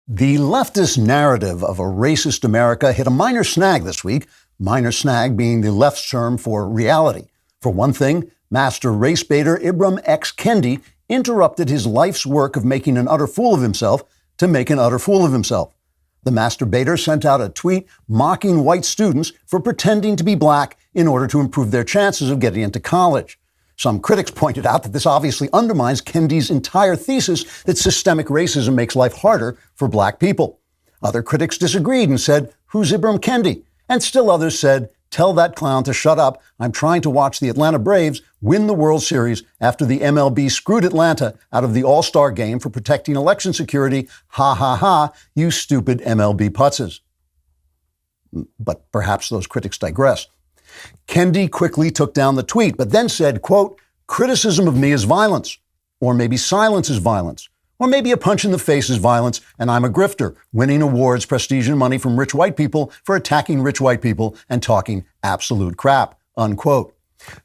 The leftist narrative of a racist America hit a minor snag this week, minor snag being the left's term for reality. For one thing, master race baiter Ibram X. Kendi interrupted his life's work of making an utter fool of himself to make an utter fool of himself. The master baiter sent out a tweet mocking white students for pretending to be black in order to improve their chances of getting into college. Some critics pointed out that this obviously undermines Kendi's entire thesis that systemic racism makes life harder for black people. Other critics disagreed and said, "Who's Ibram Kendi?" And still others said, "Tell that clown to shut up. I'm trying to watch the Atlanta Braves win the World Series after the MLB screwed Atlanta out of the All-Star game for protecting election security. Ha ha ha, you stupid MLB putzes." But perhaps those critics digress. Kendi quickly took down the tweet, but then said, quote, "Criticism of me is violence, or maybe silence is violence, or maybe a punch in the face is violence, and I'm a grifter, winning awards, prestige, and money from rich white people for attacking rich white people and talking absolute crap," unquote.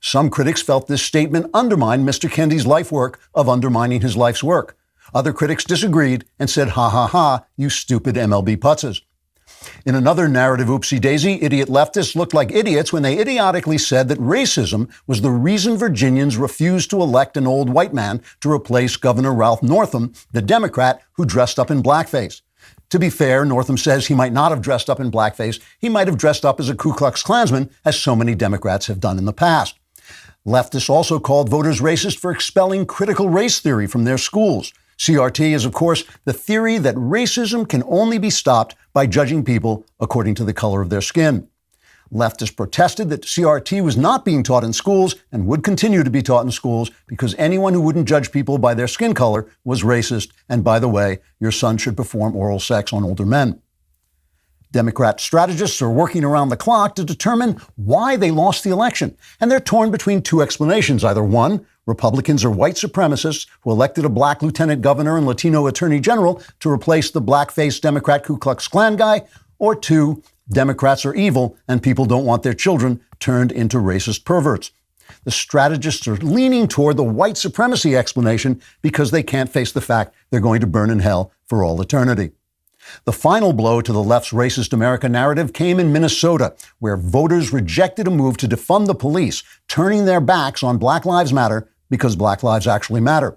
Some critics felt this statement undermined Mr. Kendi's life work of undermining his life's work. Other critics disagreed and said, "Ha ha ha, you stupid MLB putzes." In another narrative oopsie-daisy, idiot leftists looked like idiots when they idiotically said that racism was the reason Virginians refused to elect an old white man to replace Governor Ralph Northam, the Democrat who dressed up in blackface. To be fair, Northam says he might not have dressed up in blackface. He might have dressed up as a Ku Klux Klansman, as so many Democrats have done in the past. Leftists also called voters racist for expelling critical race theory from their schools. CRT is, of course, the theory that racism can only be stopped by judging people according to the color of their skin. Leftists protested that CRT was not being taught in schools and would continue to be taught in schools because anyone who wouldn't judge people by their skin color was racist. And by the way, your son should perform oral sex on older men. Democrat strategists are working around the clock to determine why they lost the election. And they're torn between two explanations. Either one, Republicans are white supremacists who elected a black lieutenant governor and Latino attorney general to replace the black-faced Democrat Ku Klux Klan guy. Or two, Democrats are evil and people don't want their children turned into racist perverts. The strategists are leaning toward the white supremacy explanation because they can't face the fact they're going to burn in hell for all eternity. The final blow to the left's racist America narrative came in Minnesota, where voters rejected a move to defund the police, turning their backs on Black Lives Matter because Black lives actually matter.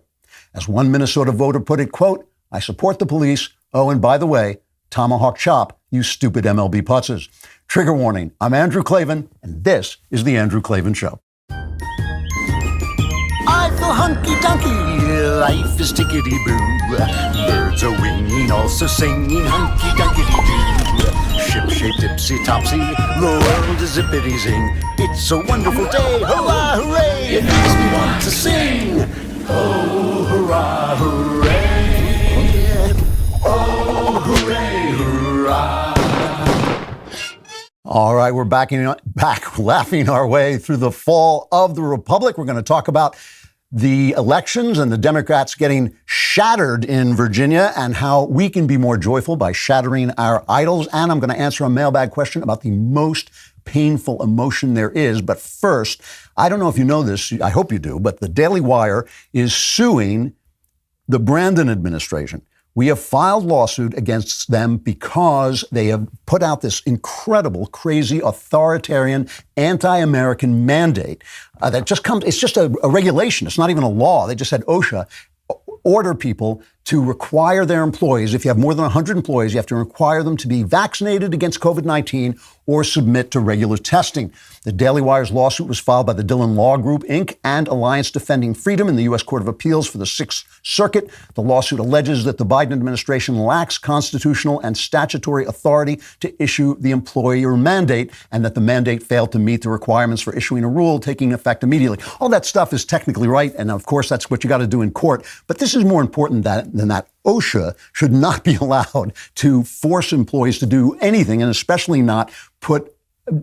As one Minnesota voter put it, quote, "I support the police. Oh, and by the way, tomahawk chop, you stupid MLB putzes." Trigger warning, I'm Andrew Klavan, and this is The Andrew Klavan Show. I feel hunky-dunky, life is tickety-boo. Birds are winging, also singing hunky-dunky-doo. Ship-shape, tipsy-topsy, the world is zippity-zing. It's a wonderful day, hurrah, hooray! It makes me want to sing. Oh, hurrah, hooray! Oh, hooray, hurrah! All right, we're back laughing our way through the fall of the Republic. We're going to talk about the elections and the Democrats getting shattered in Virginia and how we can be more joyful by shattering our idols. And I'm going to answer a mailbag question about the most painful emotion there is. But first, I don't know if you know this, I hope you do, but the Daily Wire is suing the Brandon administration. We have filed lawsuit against them because they have put out this incredible, crazy, authoritarian, anti-American mandate that just comes, it's just a regulation. It's not even a law. They just had OSHA order people to require their employees, if you have more than 100 employees, you have to require them to be vaccinated against COVID-19 or submit to regular testing. The Daily Wire's lawsuit was filed by the Dillon Law Group, Inc. and Alliance Defending Freedom in the U.S. Court of Appeals for the Sixth Circuit. The lawsuit alleges that the Biden administration lacks constitutional and statutory authority to issue the employer mandate and that the mandate failed to meet the requirements for issuing a rule taking effect immediately. All that stuff is technically right, and of course that's what you got to do in court. But this is more important than that. OSHA should not be allowed to force employees to do anything, and especially not put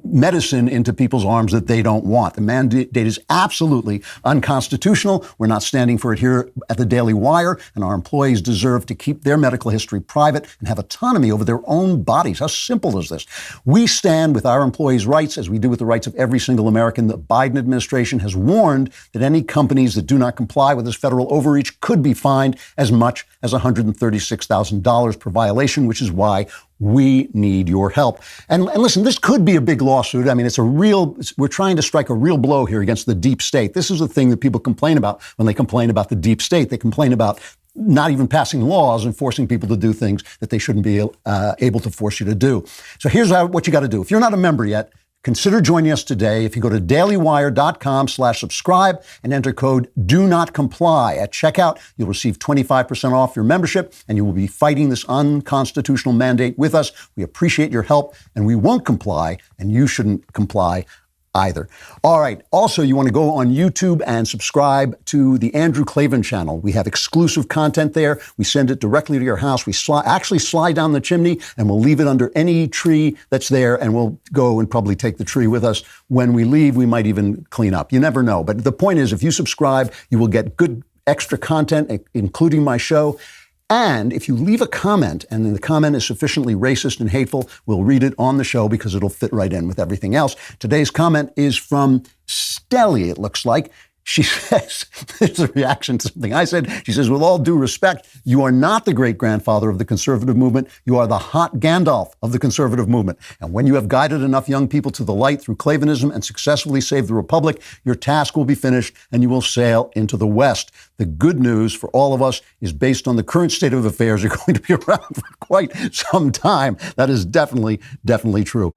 medicine into people's arms that they don't want. The mandate is absolutely unconstitutional. We're not standing for it here at the Daily Wire, and our employees deserve to keep their medical history private and have autonomy over their own bodies. How simple is this? We stand with our employees' rights as we do with the rights of every single American. The Biden administration has warned that any companies that do not comply with this federal overreach could be fined as much as $136,000 per violation, which is why we need your help. And listen, this could be a big lawsuit. I mean, we're trying to strike a real blow here against the deep state. This is the thing that people complain about when they complain about the deep state. They complain about not even passing laws and forcing people to do things that they shouldn't be able to force you to do. So here's what you got to do. If you're not a member yet, consider joining us today. If you go to dailywire.com/subscribe and enter code do not comply at checkout, you'll receive 25% off your membership, and you will be fighting this unconstitutional mandate with us. We appreciate your help, and we won't comply, and you shouldn't comply either. All right. Also, you want to go on YouTube and subscribe to the Andrew Klavan channel. We have exclusive content there. We send it directly to your house. We actually slide down the chimney, and we'll leave it under any tree that's there, and we'll go and probably take the tree with us. When we leave, we might even clean up. You never know. But the point is, if you subscribe, you will get good extra content, including my show. And if you leave a comment and the comment is sufficiently racist and hateful, we'll read it on the show because it'll fit right in with everything else. Today's comment is from Stelly, it looks like. She says, it's a reaction to something I said. She says, with all due respect, you are not the great-grandfather of the conservative movement. You are the hot Gandalf of the conservative movement. And when you have guided enough young people to the light through Clavanism and successfully saved the Republic, your task will be finished and you will sail into the West. The good news for all of us is based on the current state of affairs, you're going to be around for quite some time. That is definitely true.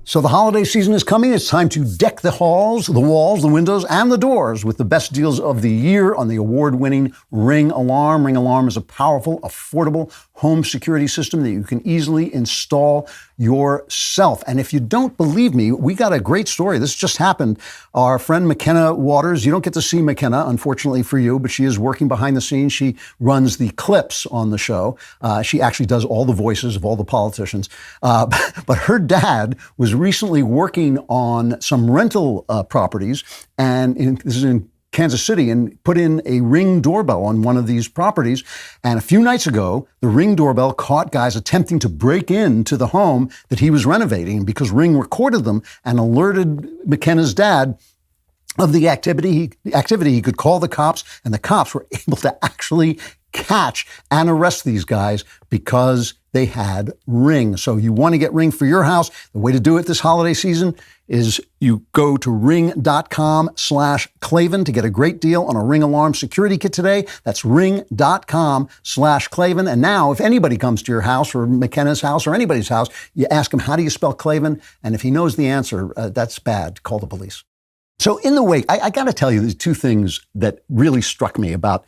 So the holiday season is coming. It's time to deck the halls, the walls, the windows, and the doors with the best deals of the year on the award-winning Ring Alarm. Ring Alarm is a powerful, affordable home security system that you can easily install yourself. And if you don't believe me, we got a great story. This just happened. Our friend McKenna Waters, you don't get to see McKenna, unfortunately for you, but she is working behind the scenes. She runs the clips on the show. She actually does all the voices of all the politicians. But her dad was recently working on some rental properties, and this is in Kansas City, and put in a Ring doorbell on one of these properties. And a few nights ago, the Ring doorbell caught guys attempting to break into the home that he was renovating, because Ring recorded them and alerted McKenna's dad of the activity. He could call the cops, and the cops were able to actually catch and arrest these guys because they had Ring. So you want to get Ring for your house. The way to do it this holiday season is you go to ring.com/Klavan to get a great deal on a Ring Alarm security kit today. That's ring.com/Klavan. And now if anybody comes to your house or McKenna's house or anybody's house, you ask him, how do you spell Klavan? And if he knows the answer, that's bad. Call the police. So in the wake, I got to tell you, there's two things that really struck me about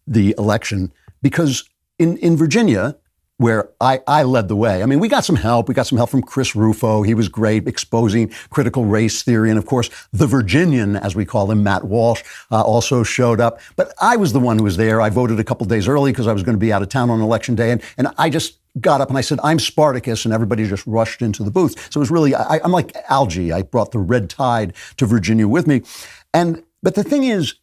the election, because in Virginia, where I led the way. I mean, we got some help. We got some help from Chris Rufo. He was great, exposing critical race theory. And of course, the Virginian, as we call him, Matt Walsh, also showed up. But I was the one who was there. I voted a couple days early because I was going to be out of town on election day. And I just got up and I said, I'm Spartacus, and everybody just rushed into the booth. So it was really, I'm like algae. I brought the red tide to Virginia with me. But the thing is,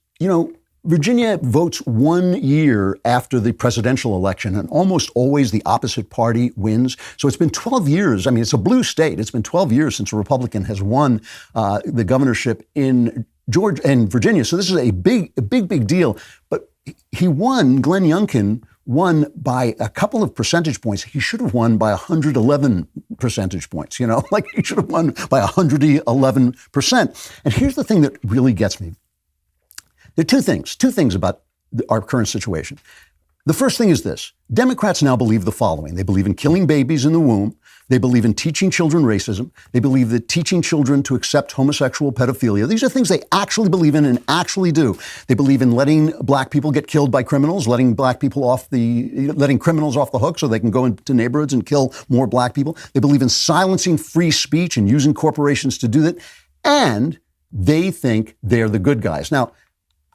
Virginia votes 1 year after the presidential election, and almost always the opposite party wins. So it's been 12 years. I mean, it's a blue state. It's been 12 years since a Republican has won the governorship in Georgia and Virginia. So this is a big deal. But he won, Glenn Youngkin won by a couple of percentage points. He should have won by 111 percentage points, he should have won by 111%. And here's the thing that really gets me. There are two things about our current situation. The first thing is this. Democrats now believe the following. They believe in killing babies in the womb. They believe in teaching children racism. They believe that teaching children to accept homosexual pedophilia. These are things they actually believe in and actually do. They believe in letting black people get killed by criminals, letting criminals off the hook so they can go into neighborhoods and kill more black people. They believe in silencing free speech and using corporations to do that. And they think they're the good guys. Now,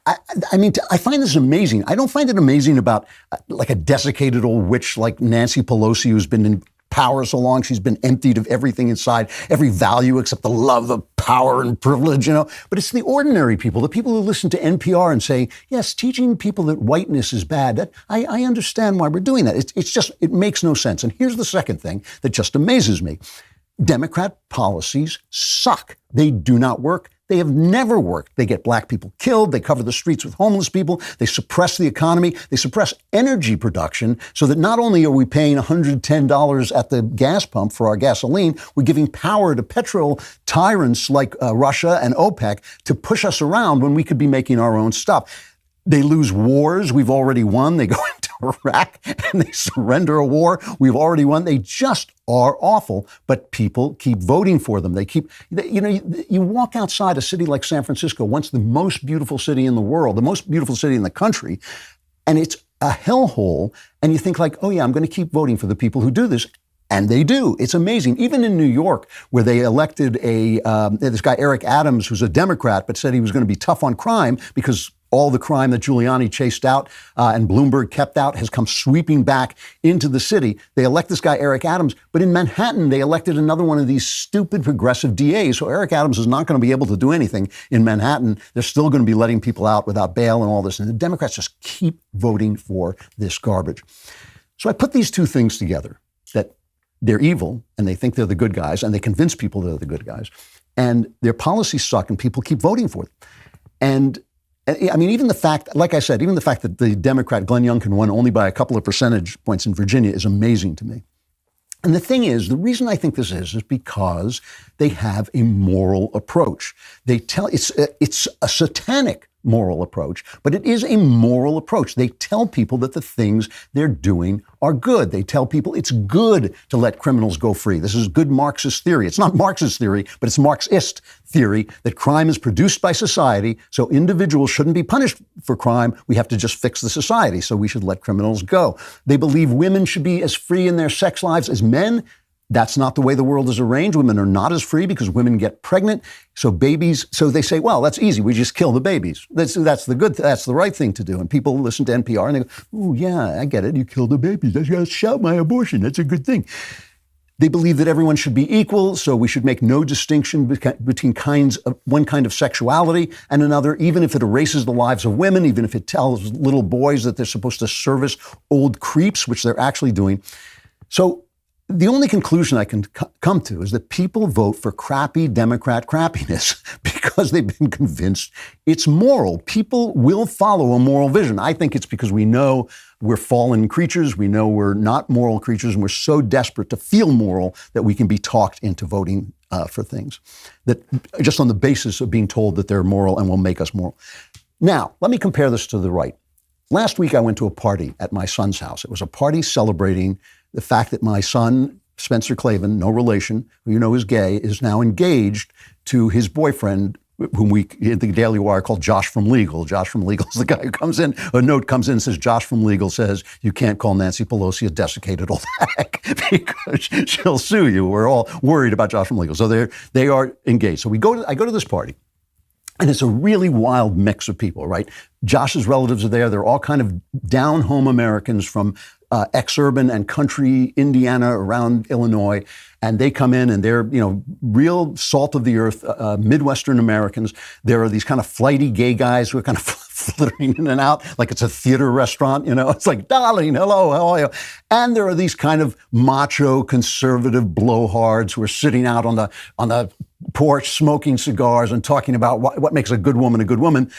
I mean, I find this amazing. I don't find it amazing about like a desiccated old witch like Nancy Pelosi, who's been in power so long, she's been emptied of everything inside, every value except the love of power and privilege, But it's the ordinary people, the people who listen to NPR and say, yes, teaching people that whiteness is bad. I understand why we're doing that. It's just, it makes no sense. And here's the second thing that just amazes me. Democrat policies suck. They do not work. They have never worked. They get black people killed. They cover the streets with homeless people. They suppress the economy. They suppress energy production so that not only are we paying $110 at the gas pump for our gasoline, we're giving power to petrol tyrants like Russia and OPEC to push us around when we could be making our own stuff. They lose wars we've already won. They go into Iraq and they surrender a war we've already won. They just are awful, but people keep voting for them. They keep, you walk outside a city like San Francisco, once the most beautiful city in the world, the most beautiful city in the country, and it's a hellhole. And you think like, oh yeah, I'm going to keep voting for the people who do this. And they do. It's amazing. Even in New York, where they elected this guy, Eric Adams, who's a Democrat, but said he was going to be tough on crime because all the crime that Giuliani chased out and Bloomberg kept out has come sweeping back into the city. They elect this guy, Eric Adams. But in Manhattan, they elected another one of these stupid progressive DAs. So Eric Adams is not going to be able to do anything in Manhattan. They're still going to be letting people out without bail and all this. And the Democrats just keep voting for this garbage. So I put these two things together, that they're evil and they think they're the good guys and they convince people they're the good guys. And their policies suck and people keep voting for them. And I mean, even the fact, like I said, even the fact that the Democrat Glenn Youngkin won only by a couple of percentage points in Virginia is amazing to me. And the thing is, the reason I think this is because they have a moral approach. They tell it's a satanic moral approach, but it is a moral approach. They tell people that the things they're doing are good. They tell people it's good to let criminals go free. This is good Marxist theory. It's not Marxist theory, but it's Marxist theory that crime is produced by society, so individuals shouldn't be punished for crime. We have to just fix the society, so we should let criminals go. They believe women should be as free in their sex lives as men. That's not the way the world is arranged. Women are not as free because women get pregnant. So they say, well, that's easy. We just kill the babies. That's the right thing to do. And people listen to NPR and they go, oh yeah, I get it. You kill the babies. I gotta shout my abortion. That's a good thing. They believe that everyone should be equal, so we should make no distinction between one kind of sexuality and another, even if it erases the lives of women, even if it tells little boys that they're supposed to service old creeps, which they're actually doing. So the only conclusion I can come to is that people vote for crappy Democrat crappiness because they've been convinced it's moral. People will follow a moral vision. I think it's because we know we're fallen creatures. We know we're not moral creatures, and we're so desperate to feel moral that we can be talked into voting for things that just on the basis of being told that they're moral and will make us moral. Now, let me compare this to the right. Last week, I went to a party at my son's house. It was a party celebrating the fact that my son, Spencer Klavan, no relation, who you know is gay, is now engaged to his boyfriend, whom we in the Daily Wire call Josh from Legal. Josh from Legal is the guy who comes in, a note comes in and says, Josh from Legal says you can't call Nancy Pelosi a desiccated old hag because she'll sue you. We're all worried about Josh from Legal. So they are engaged. So I go to this party. And it's a really wild mix of people, right? Josh's relatives are there. They're all kind of down-home Americans from ex-urban and country Indiana around Illinois. And they come in and they're, real salt of the earth, Midwestern Americans. There are these kind of flighty gay guys who are kind of flittering in and out like it's a theater restaurant, It's like, darling, hello, how are you? And there are these kind of macho, conservative blowhards who are sitting out on the porch smoking cigars and talking about what makes a good woman a good woman.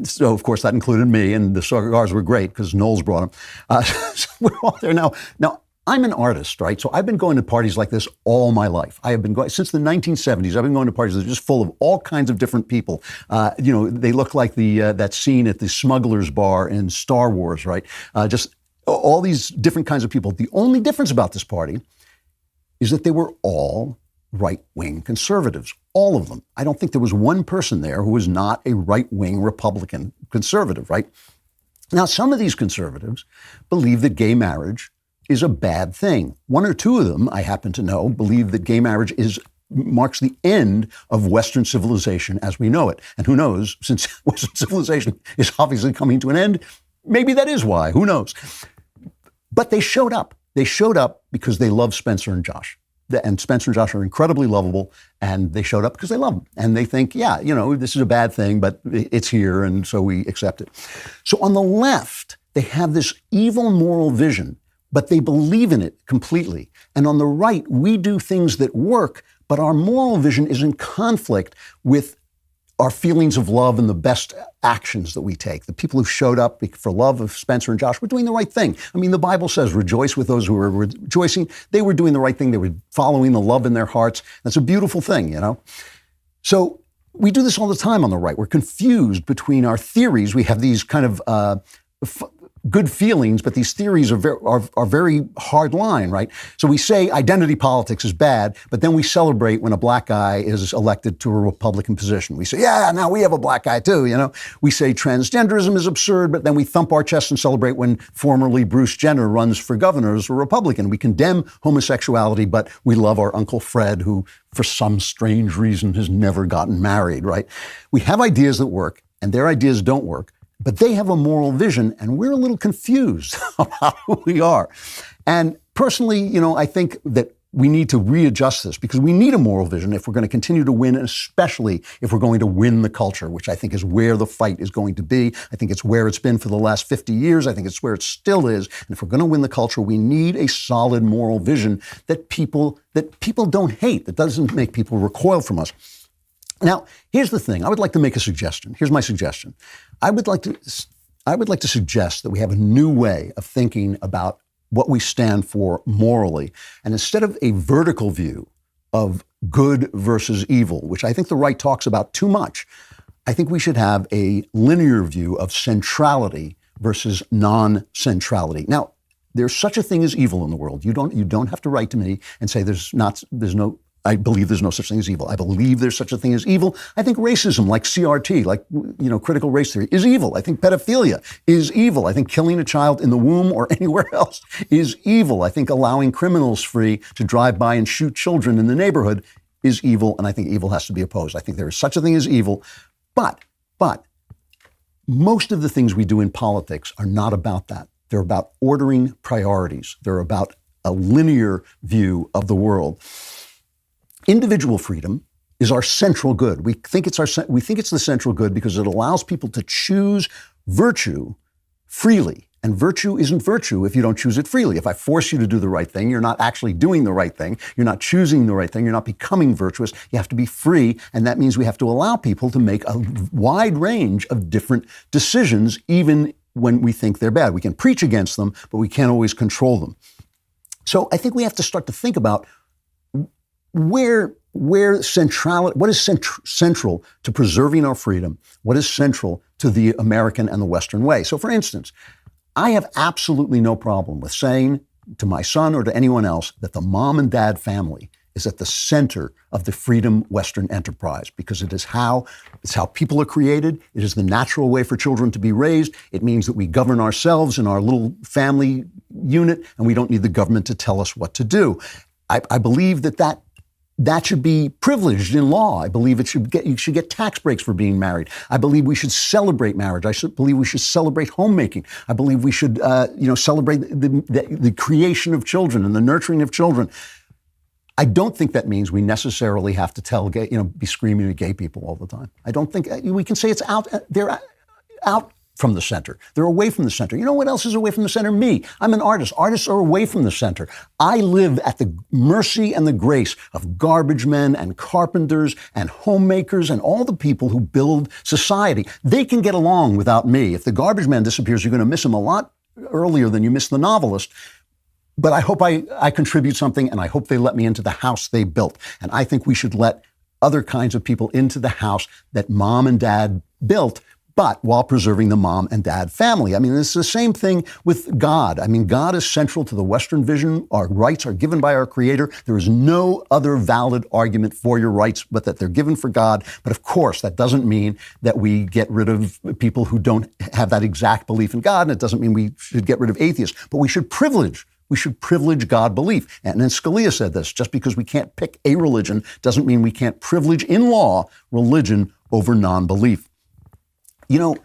So, of course, that included me, and the cigars were great because Knowles brought them. So we're all there now. Now, I'm an artist, right? So I've been going to parties like this all my life. I have been going since the 1970s. I've been going to parties that are just full of all kinds of different people. They look like that scene at the Smuggler's Bar in Star Wars, right? Just all these different kinds of people. The only difference about this party is that they were all right-wing conservatives, all of them. I don't think there was one person there who was not a right-wing Republican conservative, right? Now, some of these conservatives believe that gay marriage is a bad thing. One or two of them, I happen to know, believe that gay marriage is marks the end of Western civilization as we know it. And who knows, since Western civilization is obviously coming to an end, maybe that is why, who knows. But they showed up. They showed up because they love Spencer and Josh. And Spencer and Josh are incredibly lovable, and they showed up because they love them. And they think, yeah, this is a bad thing, but it's here, and so we accept it. So on the left, they have this evil moral vision, but they believe in it completely. And on the right, we do things that work, but our moral vision is in conflict with our feelings of love and the best actions that we take. The people who showed up for love of Spencer and Josh were doing the right thing. I mean, the Bible says, rejoice with those who are rejoicing. They were doing the right thing. They were following the love in their hearts. That's a beautiful thing, So we do this all the time on the right. We're confused between our theories. We have these kind of good feelings, but these theories are very hard line, right? So we say identity politics is bad, but then we celebrate when a black guy is elected to a Republican position. We say, yeah, now we have a black guy too, We say transgenderism is absurd, but then we thump our chest and celebrate when formerly Bruce Jenner runs for governor as a Republican. We condemn homosexuality, but we love our Uncle Fred, who for some strange reason has never gotten married, right? We have ideas that work, and their ideas don't work. But they have a moral vision, and we're a little confused about who we are. And personally, I think that we need to readjust this because we need a moral vision if we're going to continue to win, and especially if we're going to win the culture, which I think is where the fight is going to be. I think it's where it's been for the last 50 years. I think it's where it still is. And if we're going to win the culture, we need a solid moral vision that people don't hate, that doesn't make people recoil from us. Now, here's the thing. I would like to make a suggestion. Here's my suggestion. I would like to suggest that we have a new way of thinking about what we stand for morally. And instead of a vertical view of good versus evil, which I think the right talks about too much, I think we should have a linear view of centrality versus non-centrality. Now, there's such a thing as evil in the world. You don't have to write to me and say I believe there's no such thing as evil. I believe there's such a thing as evil. I think racism, like CRT, like, critical race theory, is evil. I think pedophilia is evil. I think killing a child in the womb or anywhere else is evil. I think allowing criminals free to drive by and shoot children in the neighborhood is evil, and I think evil has to be opposed. I think there is such a thing as evil. But most of the things we do in politics are not about that. They're about ordering priorities. They're about a linear view of the world. Individual freedom is our central good. We think it's the central good because it allows people to choose virtue freely. And virtue isn't virtue if you don't choose it freely. If I force you to do the right thing, you're not actually doing the right thing. You're not choosing the right thing. You're not becoming virtuous. You have to be free. And that means we have to allow people to make a wide range of different decisions, even when we think they're bad. We can preach against them, but we can't always control them. So I think we have to start to think about what is central to preserving our freedom? What is central to the American and the Western way? So, for instance, I have absolutely no problem with saying to my son or to anyone else that the mom and dad family is at the center of the freedom Western enterprise, because it's how people are created. It is the natural way for children to be raised. It means that we govern ourselves in our little family unit, and we don't need the government to tell us what to do. I believe that should be privileged in law. I believe you should get tax breaks for being married. I believe we should celebrate marriage. I believe we should celebrate homemaking. I believe we should, celebrate the creation of children and the nurturing of children. I don't think that means we necessarily have to be screaming at gay people all the time. I don't think we can say it's out. They're out from the center. They're away from the center. You know what else is away from the center? Me. I'm an artist. Artists are away from the center. I live at the mercy and the grace of garbage men and carpenters and homemakers and all the people who build society. They can get along without me. If the garbage man disappears, you're going to miss him a lot earlier than you miss the novelist. But I hope I contribute something, and I hope they let me into the house they built. And I think we should let other kinds of people into the house that mom and dad built, but while preserving the mom and dad family. I mean, it's the same thing with God. I mean, God is central to the Western vision. Our rights are given by our Creator. There is no other valid argument for your rights but that they're given for God. But of course, that doesn't mean that we get rid of people who don't have that exact belief in God, and it doesn't mean we should get rid of atheists. But we should privilege we should privilege God belief. And then Scalia said this, just because we can't pick a religion doesn't mean we can't privilege in law religion over non-belief. You know,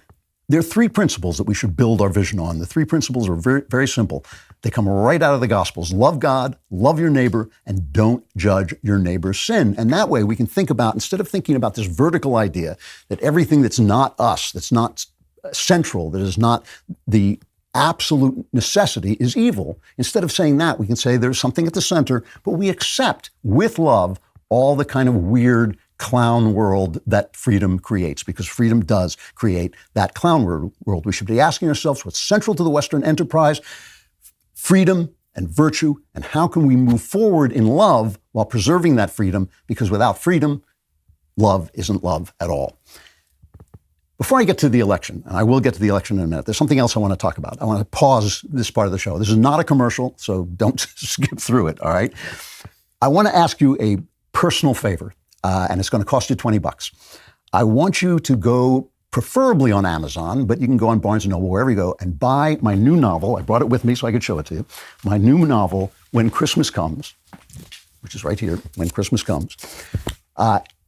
there are three principles that we should build our vision on. The three principles are very, very simple. They come right out of the Gospels. Love God, love your neighbor, and don't judge your neighbor's sin. And that way we can think about, instead of thinking about this vertical idea that everything that's not us, that's not central, that is not the absolute necessity is evil. Instead of saying that, we can say there's something at the center, but we accept with love all the kind of weird clown world that freedom creates, because freedom does create that clown world. We should be asking ourselves what's central to the Western enterprise, freedom and virtue, and how can we move forward in love while preserving that freedom, because without freedom, love isn't love at all. Before I get to the election, and I will get to the election in a minute, there's something else I want to talk about. I want to pause this part of the show. This is not a commercial, so don't skip through it, all right? I want to ask you a personal favor. And it's going to cost you $20. I want you to go, preferably on Amazon, but you can go on Barnes & Noble, wherever you go, and buy my new novel. I brought it with me so I could show it to you. My new novel, When Christmas Comes, which is right here, When Christmas Comes.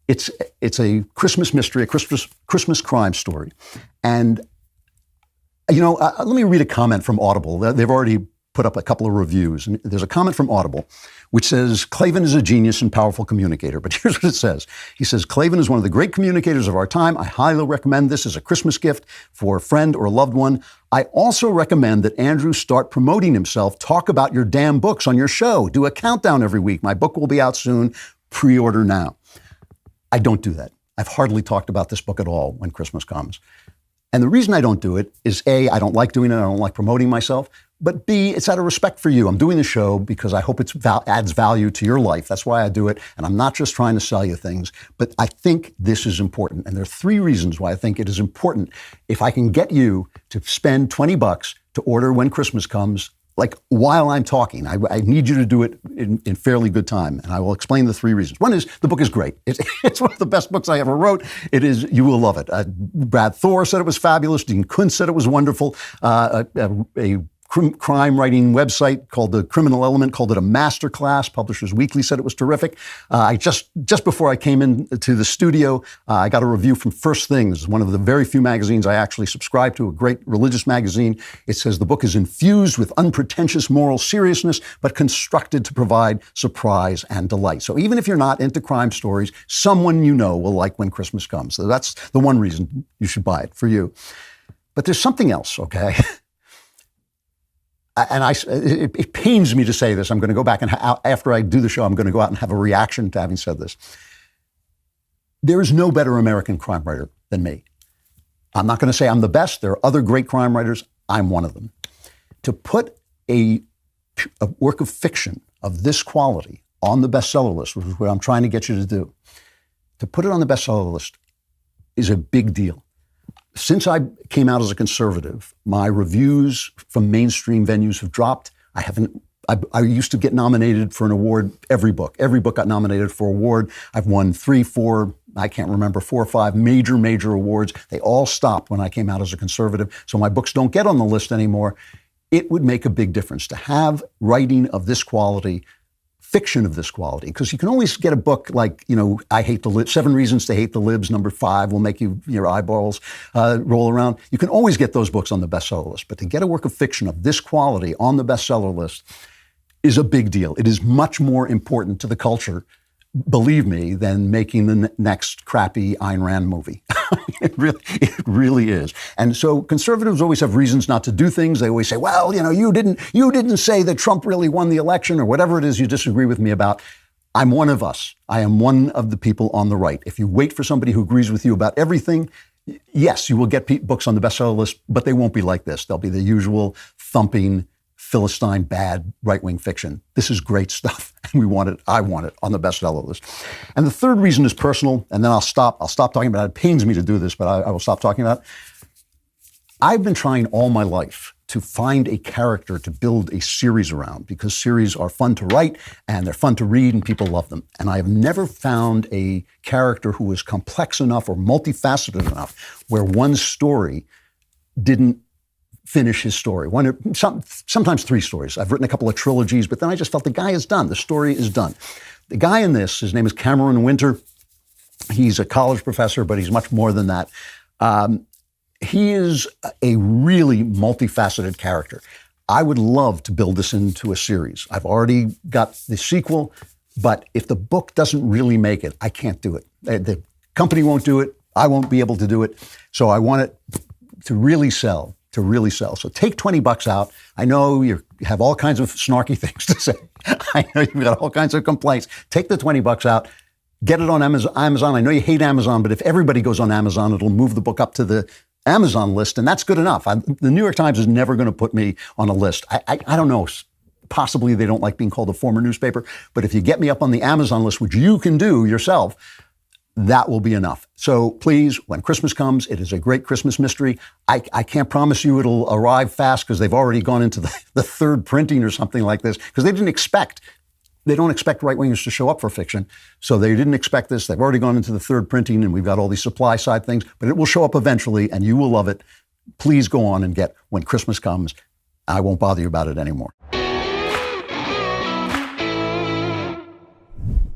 It's a Christmas mystery, a Christmas crime story. And, you know, let me read a comment from Audible. They've already put up a couple of reviews. And there's a comment from Audible which says, Klavan is a genius and powerful communicator. But here's what it says. He says, Klavan is one of the great communicators of our time. I highly recommend this as a Christmas gift for a friend or a loved one. I also recommend that Andrew start promoting himself. Talk about your damn books on your show. Do a countdown every week. My book will be out soon. Pre-order now. I don't do that. I've hardly talked about this book at all when Christmas comes. And the reason I don't do it is A, I don't like doing it. I don't like promoting myself. But B, it's out of respect for you. I'm doing the show because I hope it adds value to your life. That's why I do it. And I'm not just trying to sell you things. But I think this is important. And there are three reasons why I think it is important. If I can get you to spend $20 to order When Christmas Comes, like while I'm talking, I need you to do it in fairly good time. And I will explain the three reasons. One is the book is great. It's one of the best books I ever wrote. It is, you will love it. Brad Thor said it was fabulous. Dean Kuntz said it was wonderful. A crime writing website called The Criminal Element called it a masterclass. Publishers Weekly said it was terrific. I just before I came into the studio, I got a review from First Things, one of the very few magazines I actually subscribe to, a great religious magazine. It says the book is infused with unpretentious moral seriousness, but constructed to provide surprise and delight. So even if you're not into crime stories, someone you know will like When Christmas Comes. So that's the one reason you should buy it, for you. But there's something else, okay? And it pains me to say this. I'm going to go back and after I do the show, I'm going to go out and have a reaction to having said this. There is no better American crime writer than me. I'm not going to say I'm the best. There are other great crime writers. I'm one of them. To put a work of fiction of this quality on the bestseller list, which is what I'm trying to get you to do, to put it on the bestseller list is a big deal. Since I came out as a conservative, my reviews from mainstream venues have dropped. I used to get nominated for an award every book. Every book got nominated for an award. I've won 3, 4, I can't remember, 4 or 5 major awards. They all stopped when I came out as a conservative. So my books don't get on the list anymore. It would make a big difference to have writing of this quality, fiction of this quality, because you can always get a book like, I Hate the Libs, 7 Reasons to Hate the Libs, number 5 will make your eyeballs roll around. You can always get those books on the bestseller list, but to get a work of fiction of this quality on the bestseller list is a big deal. It is much more important to the culture, believe me, than making the next crappy Ayn Rand movie. It really is. And so conservatives always have reasons not to do things. They always say, well, you didn't say that Trump really won the election, or whatever it is you disagree with me about. I'm one of us. I am one of the people on the right. If you wait for somebody who agrees with you about everything, yes, you will get books on the bestseller list, but they won't be like this. They'll be the usual thumping, Philistine, bad right-wing fiction. This is great stuff, and I want it on the bestseller list. And the third reason is personal, and then I'll stop talking about it. It pains me to do this, but I will stop talking about it. I've been trying all my life to find a character to build a series around, because series are fun to write, and they're fun to read, and people love them. And I have never found a character who is complex enough or multifaceted enough where one story didn't finish his story. Sometimes 3 stories. I've written a couple of trilogies, but then I just felt the guy is done. The story is done. The guy in this, his name is Cameron Winter. He's a college professor, but he's much more than that. He is a really multifaceted character. I would love to build this into a series. I've already got the sequel, but if the book doesn't really make it, I can't do it. The company won't do it. I won't be able to do it. So I want it to really sell. So take $20 out. I know you have all kinds of snarky things to say. I know you've got all kinds of complaints. Take the $20 out. Get it on Amazon. I know you hate Amazon, but if everybody goes on Amazon, it'll move the book up to the Amazon list, and that's good enough. The New York Times is never going to put me on a list. I don't know. Possibly they don't like being called a former newspaper, but if you get me up on the Amazon list, which you can do yourself, that will be enough. So please, when Christmas comes, it is a great Christmas mystery. I can't promise you it'll arrive fast because they've already gone into the 3rd printing or something like this because they don't expect right-wingers to show up for fiction. So they didn't expect this. They've already gone into the 3rd printing and we've got all these supply side things, but it will show up eventually and you will love it. Please go on and get When Christmas Comes. I won't bother you about it anymore.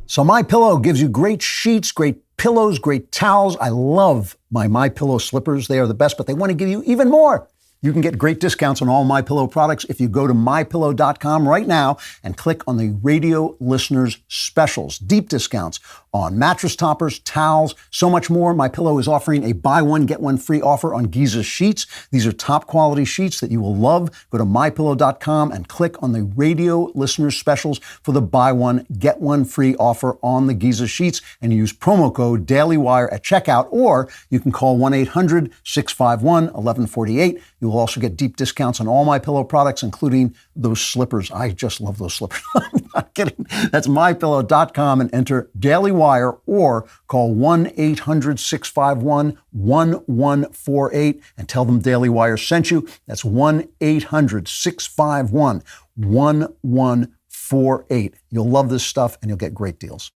So MyPillow gives you great sheets, great pillows, great towels. I love my MyPillow slippers. They are the best, but they want to give you even more. You can get great discounts on all MyPillow products if you go to mypillow.com right now and click on the radio listeners specials. Deep discounts on mattress toppers, towels, so much more. MyPillow is offering a buy one, get one free offer on Giza sheets. These are top quality sheets that you will love. Go to mypillow.com and click on the radio listeners specials for the buy one, get one free offer on the Giza sheets and use promo code DailyWire at checkout, or you can call 1-800-651-1148. You will also get deep discounts on all MyPillow products, including those slippers. I just love those slippers. I'm not kidding. That's mypillow.com and enter DailyWire or call 1-800-651-1148 and tell them Daily Wire sent you. That's 1-800-651-1148. You'll love this stuff and you'll get great deals.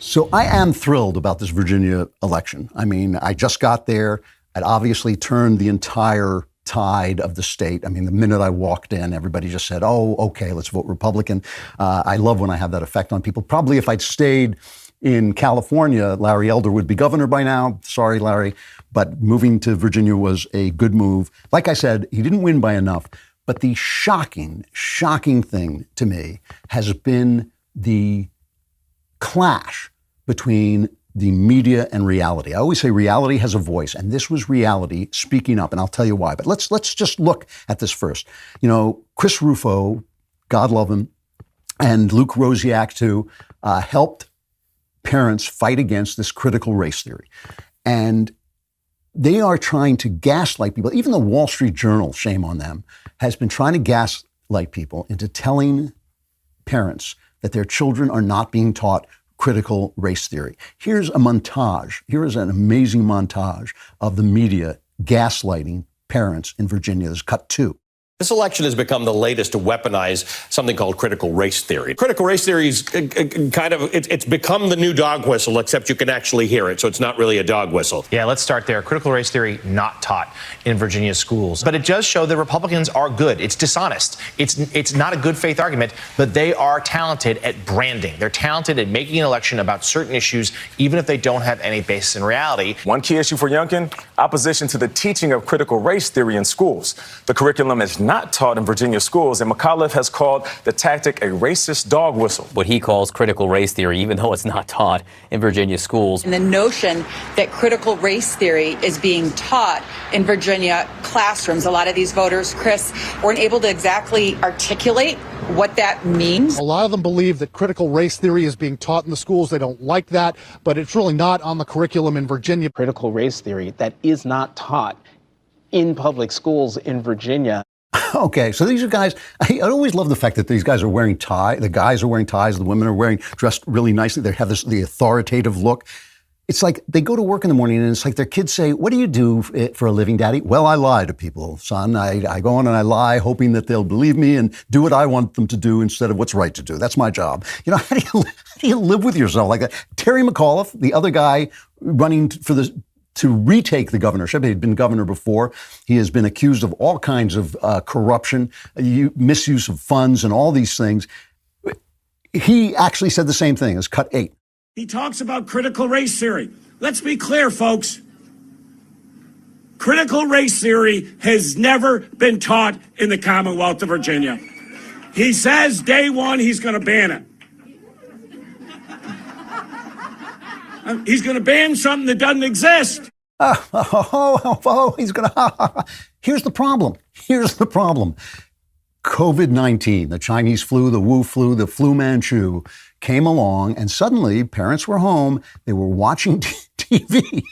So I am thrilled about this Virginia election. I mean, I just got there. It obviously turned the entire tide of the state. I mean, the minute I walked in, everybody just said, oh, okay, let's vote Republican. I love when I have that effect on people. Probably if I'd stayed in California, Larry Elder would be governor by now. Sorry, Larry. But moving to Virginia was a good move. Like I said, he didn't win by enough. But the shocking thing to me has been the clash between the media and reality. I always say reality has a voice, and this was reality speaking up, and I'll tell you why. But let's just look at this first. You know, Chris Rufo, God love him, and Luke Rosiak too, helped parents fight against this critical race theory. And they are trying to gaslight people. Even the Wall Street Journal, shame on them, has been trying to gaslight people into telling parents that their children are not being taught critical race theory. Here's a montage. Here is an amazing montage of the media gaslighting parents in Virginia. There's cut 2. This election has become the latest to weaponize something called critical race theory. Critical race theory is it's become the new dog whistle, except you can actually hear it, so it's not really a dog whistle. Yeah, let's start there. Critical race theory not taught in Virginia schools. But it does show that Republicans are good. It's dishonest. It's not a good faith argument, but they are talented at branding. They're talented at making an election about certain issues, even if they don't have any basis in reality. One key issue for Youngkin, opposition to the teaching of critical race theory in schools. The curriculum is not taught in Virginia schools, and McAuliffe has called the tactic a racist dog whistle. What he calls critical race theory, even though it's not taught in Virginia schools. And the notion that critical race theory is being taught in Virginia classrooms. A lot of these voters, Chris, weren't able to exactly articulate what that means. A lot of them believe that critical race theory is being taught in the schools. They don't like that, but it's really not on the curriculum in Virginia. Critical race theory that is not taught in public schools in Virginia. Okay, so these are guys, I always love the fact that these guys are wearing ties. The guys are wearing ties, the women are dressed really nicely. They have the authoritative look. It's like they go to work in the morning and it's like their kids say, what do you do for a living, Daddy? Well, I lie to people, son. I go on and I lie, hoping that they'll believe me and do what I want them to do instead of what's right to do. That's my job. You know, how do you live with yourself like that? Terry McAuliffe, the other guy running for the to retake the governorship. He'd been governor before. He has been accused of all kinds of corruption, misuse of funds, and all these things. He actually said the same thing as cut 8. He talks about critical race theory. Let's be clear, folks. Critical race theory has never been taught in the Commonwealth of Virginia. He says day one he's going to ban it. He's going to ban something that doesn't exist. He's going to. Here's the problem. COVID-19, the Chinese flu, the Wu flu, the flu Manchu came along, and suddenly parents were home. They were watching TV.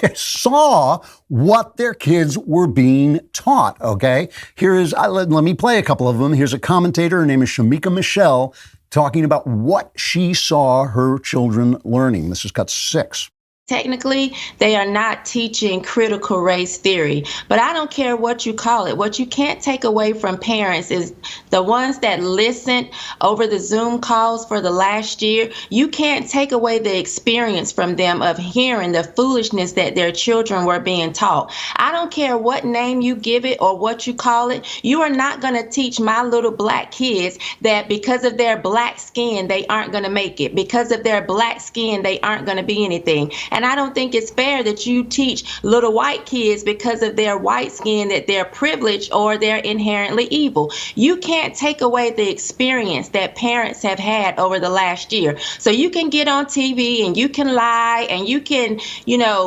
They saw what their kids were being taught. Okay, let me play a couple of them. Here's a commentator. Her name is Shamika Michelle, talking about what she saw her children learning. This is cut 6. Technically, they are not teaching critical race theory, but I don't care what you call it. What you can't take away from parents is the ones that listened over the Zoom calls for the last year. You can't take away the experience from them of hearing the foolishness that their children were being taught. I don't care what name you give it or what you call it. You are not going to teach my little black kids that because of their black skin, they aren't going to make it. Because of their black skin, they aren't going to be anything. And I don't think it's fair that you teach little white kids because of their white skin that they're privileged or they're inherently evil. You can't take away the experience that parents have had over the last year. So you can get on TV and you can lie and you can,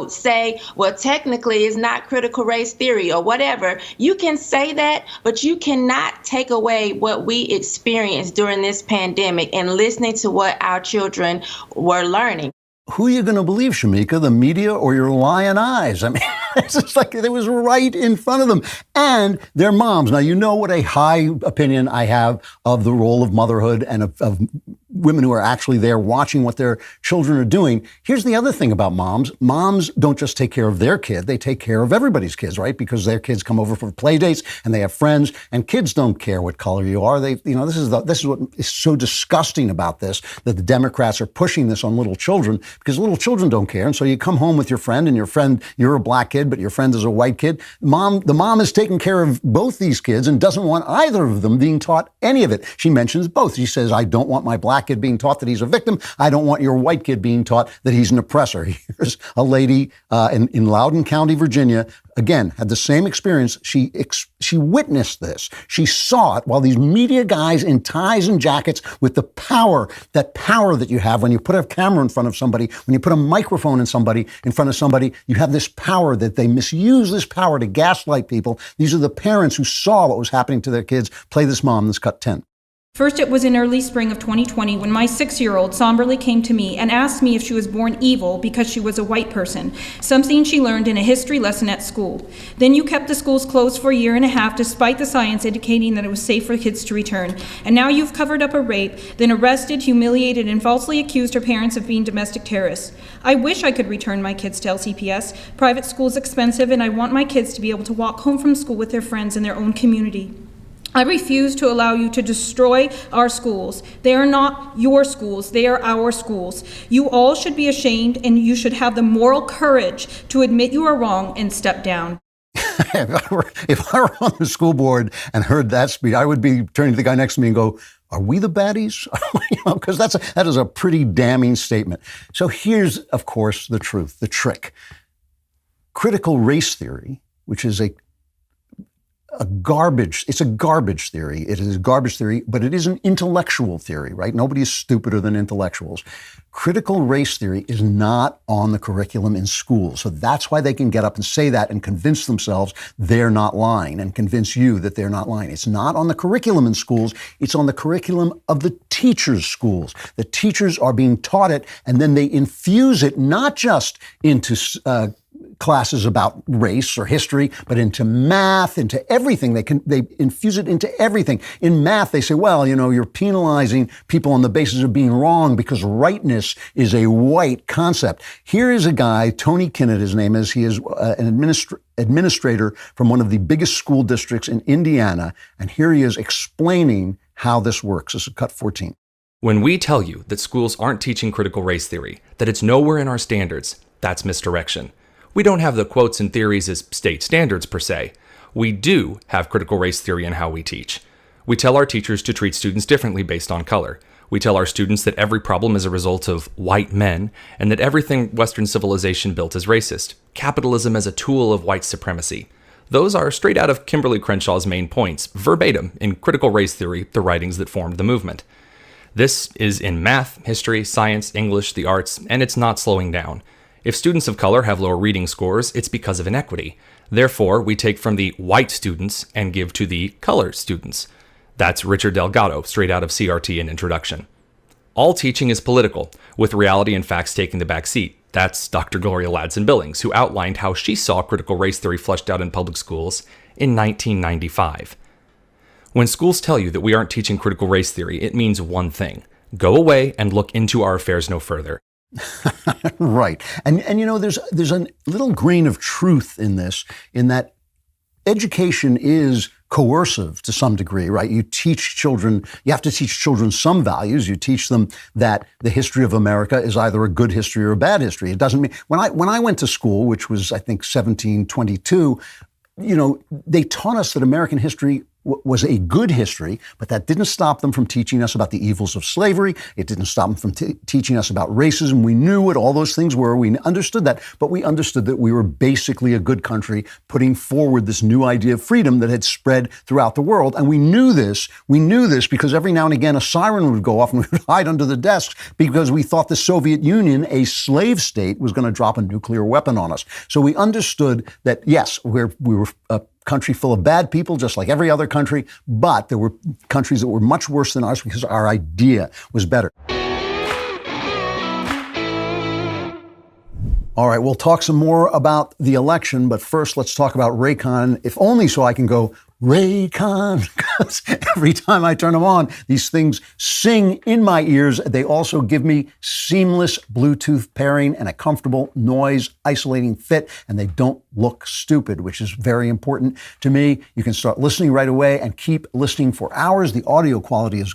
say, well, technically it's not critical race theory or whatever. You can say that, but you cannot take away what we experienced during this pandemic and listening to what our children were learning. Who are you going to believe, Shamika, the media or your lying eyes? I mean, it's just like it was right in front of them. And their moms. Now, you know what a high opinion I have of the role of motherhood and of women who are actually there watching what their children are doing. Here's the other thing about moms. Moms don't just take care of their kid. They take care of everybody's kids, right? Because their kids come over for play dates and they have friends, and kids don't care what color you are. This is what is so disgusting about this, that the Democrats are pushing this on little children, because little children don't care. And so you come home with your friend, and you're a black kid, but your friend is a white kid. The mom is taking care of both these kids and doesn't want either of them being taught any of it. She mentions both. She says, I don't want my black kid being taught that he's a victim. I don't want your white kid being taught that he's an oppressor. Here's a lady in Loudoun County, Virginia, again, had the same experience. She witnessed this. She saw it while these media guys in ties and jackets with the power that you have when you put a camera in front of somebody, when you put a microphone in front of somebody, you have this power that they misuse this power to gaslight people. These are the parents who saw what was happening to their kids. Play this mom. This cut 10. First, it was in early spring of 2020 when my 6-year-old somberly came to me and asked me if she was born evil because she was a white person, something she learned in a history lesson at school. Then you kept the schools closed for a year and a half despite the science indicating that it was safe for kids to return. And now you've covered up a rape, then arrested, humiliated, and falsely accused her parents of being domestic terrorists. I wish I could return my kids to LCPS. Private school is expensive, and I want my kids to be able to walk home from school with their friends in their own community. I refuse to allow you to destroy our schools. They are not your schools, they are our schools. You all should be ashamed, and you should have the moral courage to admit you are wrong and step down. If I were on the school board and heard that speech, I would be turning to the guy next to me and go, are we the baddies? Because that is a pretty damning statement. So here's, of course, the truth, the trick. Critical race theory, which is it's a garbage theory. It is a garbage theory, but it is an intellectual theory, right? Nobody is stupider than intellectuals. Critical race theory is not on the curriculum in school. So that's why they can get up and say that and convince themselves they're not lying and convince you that they're not lying. It's not on the curriculum in schools. It's on the curriculum of the teachers' schools. The teachers are being taught it, and then they infuse it not just into classes about race or history, but into math, into everything. They infuse it into everything. In math, they say, well, you're penalizing people on the basis of being wrong because rightness is a white concept. Here is a guy, Tony Kinnett, his name is. He is an administrator from one of the biggest school districts in Indiana. And here he is explaining how this works. This is cut 14. When we tell you that schools aren't teaching critical race theory, that it's nowhere in our standards, that's misdirection. We don't have the quotes and theories as state standards per se. We do have critical race theory in how we teach. We tell our teachers to treat students differently based on color. We tell our students that every problem is a result of white men, and that everything Western civilization built is racist. Capitalism as a tool of white supremacy. Those are straight out of Kimberly Crenshaw's main points, verbatim in Critical Race Theory, the writings that formed the movement. This is in math, history, science, English, the arts, and it's not slowing down. If students of color have lower reading scores, it's because of inequity. Therefore, we take from the white students and give to the color students. That's Richard Delgado, straight out of CRT and Introduction. All teaching is political, with reality and facts taking the back seat. That's Dr. Gloria Ladson-Billings, who outlined how she saw critical race theory fleshed out in public schools in 1995. When schools tell you that we aren't teaching critical race theory, it means one thing. Go away and look into our affairs no further. Right. And you know, there's a little grain of truth in this, in that education is coercive to some degree, right? You have to teach children some values. You teach them that the history of America is either a good history or a bad history. It doesn't mean, when I went to school, which was, I think, 1722, you know, they taught us that American history was a good history, but that didn't stop them from teaching us about the evils of slavery. It didn't stop them from teaching us about racism. We knew what all those things were. We understood that, but we understood that we were basically a good country putting forward this new idea of freedom that had spread throughout the world. And we knew this because every now and again a siren would go off and we would hide under the desks because we thought the Soviet Union, a slave state, was going to drop a nuclear weapon on us. So we understood that, yes, we were a country full of bad people, just like every other country, but there were countries that were much worse than ours because our idea was better. All right, we'll talk some more about the election, but first let's talk about Raycon, if only so I can go, Raycon, because every time I turn them on, these things sing in my ears. They also give me seamless Bluetooth pairing and a comfortable noise isolating fit, and they don't look stupid, which is very important to me. You can start listening right away and keep listening for hours. The audio quality is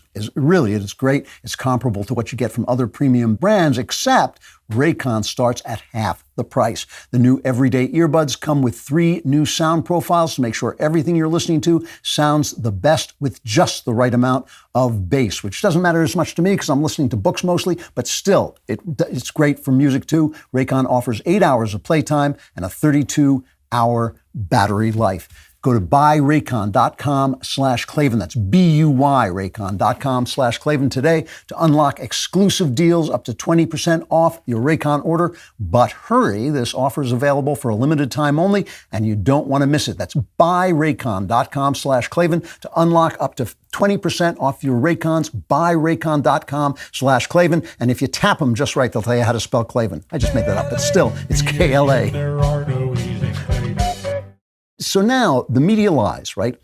great. It's comparable to what you get from other premium brands, except Raycon starts at half the price. The new everyday earbuds come with 3 new sound profiles to make sure everything you're listening to sounds the best with just the right amount of bass, which doesn't matter as much to me because I'm listening to books mostly, but still, it's great for music too. Raycon offers 8 hours of playtime and a 32-hour battery life. Go to buyraycon.com/Klavan. That's BUY Raycon.com/Klavan today to unlock exclusive deals up to 20% off your Raycon order. But hurry, this offer is available for a limited time only, and you don't want to miss it. That's buyraycon.com/Klavan to unlock up to 20% off your Raycons. Buyraycon.com/Klavan. And if you tap them just right, they'll tell you how to spell Klavan. I just made that up, but still, it's KLA. There are no easy things. So now the media lies, right?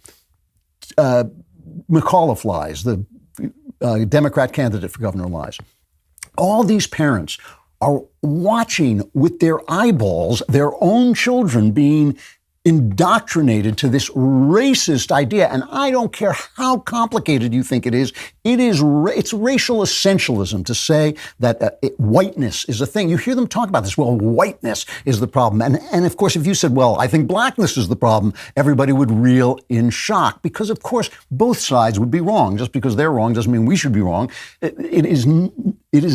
McAuliffe lies, the Democrat candidate for governor lies. All these parents are watching with their eyeballs their own children being indoctrinated to this racist idea. And I don't care how complicated you think it is. It's racial essentialism to say that whiteness is a thing. You hear them talk about this. Well, whiteness is the problem. And of course, if you said, well, I think blackness is the problem, everybody would reel in shock because, of course, both sides would be wrong. Just because they're wrong doesn't mean we should be wrong. It is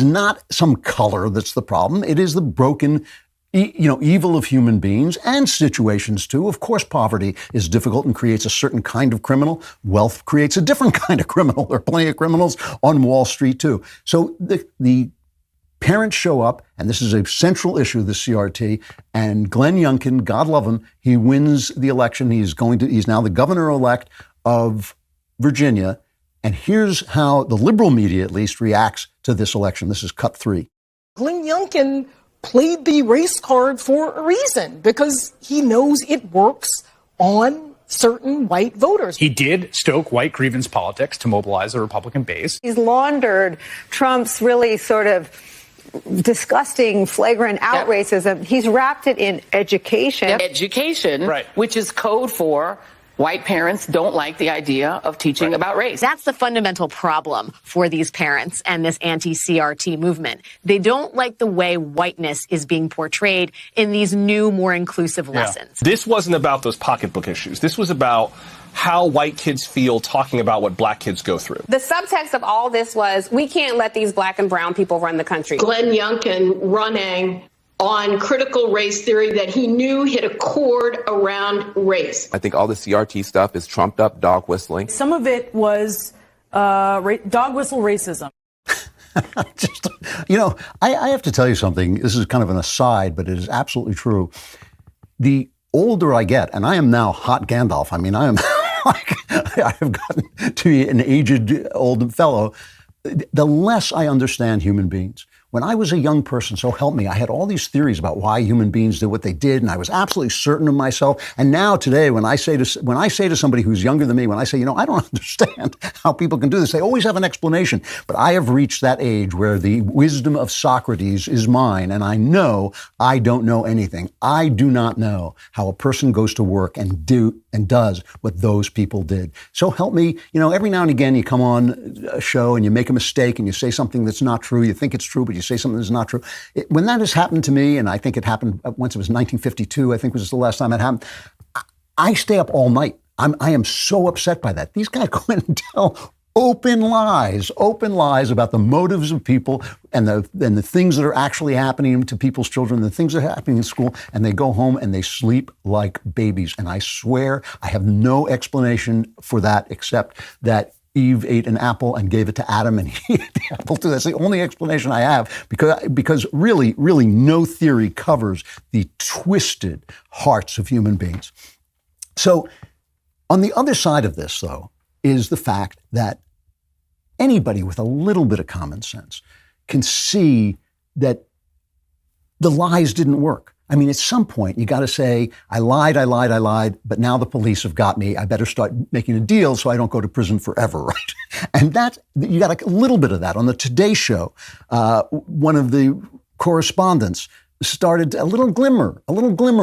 not some color that's the problem. It is the broken evil of human beings and situations too. Of course, poverty is difficult and creates a certain kind of criminal. Wealth creates a different kind of criminal. There are plenty of criminals on Wall Street too. So the parents show up, and this is a central issue of the CRT, and Glenn Youngkin, God love him, he wins the election. He's now the governor-elect of Virginia. And here's how the liberal media, at least, reacts to this election. This is cut 3. Glenn Youngkin played the race card for a reason, because he knows it works on certain white voters. He did stoke white grievance politics to mobilize the Republican base. He's laundered Trump's really sort of disgusting, flagrant out racism. He's wrapped it in education. Education, right, which is code for white parents don't like the idea of teaching about race. That's the fundamental problem for these parents and this anti-CRT movement. They don't like the way whiteness is being portrayed in these new, more inclusive lessons. This wasn't about those pocketbook issues. This was about how white kids feel talking about what black kids go through. The subtext of all this was, we can't let these black and brown people run the country. Glenn Youngkin running on critical race theory that he knew hit a chord around race. I think all the CRT stuff is trumped up dog whistling. Some of it was dog whistle racism. I have to tell you something. This is kind of an aside, but it is absolutely true. The older I get, and I am now hot Gandalf. I mean, I am I have gotten to be an aged old fellow. The less I understand human beings. When I was a young person, so help me, I had all these theories about why human beings did what they did, and I was absolutely certain of myself. And now today, when I say to somebody who's younger than me, when I say, I don't understand how people can do this, they always have an explanation. But I have reached that age where the wisdom of Socrates is mine, and I know I don't know anything. I do not know how a person goes to work and does what those people did. So help me, every now and again you come on a show and you make a mistake and you say something that's not true. You think it's true, but you say something that's not true. When that has happened to me, and I think it happened once, it was 1952, I think was the last time it happened, I stay up all night. I am so upset by that. These guys go in and tell open lies about the motives of people and the things that are actually happening to people's children, the things that are happening in school, and they go home and they sleep like babies. And I swear I have no explanation for that except that Eve ate an apple and gave it to Adam, and he ate the apple too. That's the only explanation I have, because really, really no theory covers the twisted hearts of human beings. So on the other side of this, though, is the fact that anybody with a little bit of common sense can see that the lies didn't work. I mean, at some point, you got to say, I lied, but now the police have got me. I better start making a deal so I don't go to prison forever, right? And you got a little bit of that. On the Today Show, one of the correspondents started a little glimmer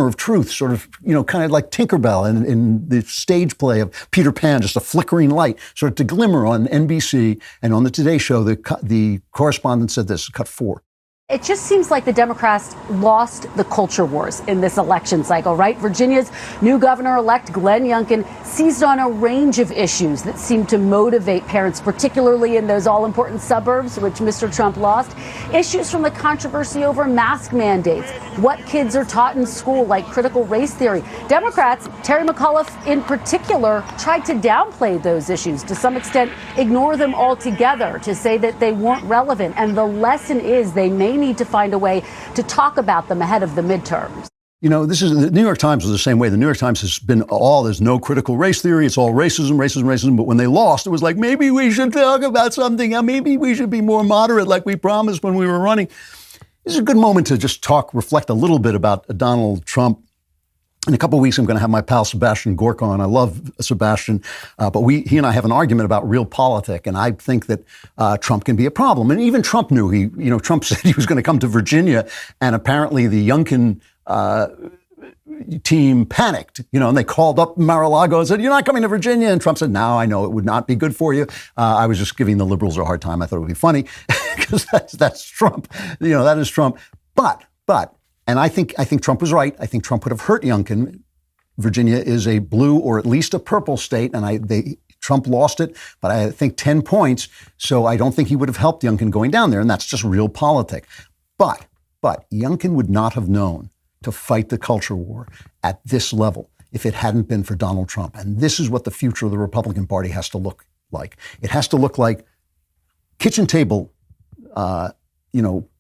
of truth, sort of, kind of like Tinkerbell in the stage play of Peter Pan, just a flickering light, sort of to glimmer on NBC. And on the Today Show, the correspondent said this, cut 4. It just seems like the Democrats lost the culture wars in this election cycle, right? Virginia's new governor-elect Glenn Youngkin seized on a range of issues that seem to motivate parents, particularly in those all-important suburbs, which Mr. Trump lost. Issues from the controversy over mask mandates, what kids are taught in school, like critical race theory. Democrats, Terry McAuliffe in particular, tried to downplay those issues, to some extent ignore them altogether, to say that they weren't relevant. And the lesson is they may need to find a way to talk about them ahead of the midterms. The New York Times was the same way. The New York Times has been there's no critical race theory. It's all racism. But when they lost, it was like, maybe we should talk about something. Maybe we should be more moderate like we promised when we were running. This is a good moment to just reflect a little bit about Donald Trump. In a couple of weeks, I'm going to have my pal Sebastian Gorka on. I love Sebastian, but he and I have an argument about realpolitik, and I think that Trump can be a problem. And even Trump knew Trump said he was going to come to Virginia, and apparently the Youngkin team panicked, and they called up Mar-a-Lago and said, "You're not coming to Virginia." And Trump said, "No, I know it would not be good for you. I was just giving the liberals a hard time. I thought it would be funny," because that's Trump. That is Trump. But. And I think Trump was right. I think Trump would have hurt Youngkin. Virginia is a blue or at least a purple state, and Trump lost it, but I think 10 points. So I don't think he would have helped Youngkin going down there, and that's just realpolitik. But Youngkin would not have known to fight the culture war at this level if it hadn't been for Donald Trump. And this is what the future of the Republican Party has to look like. It has to look like kitchen table,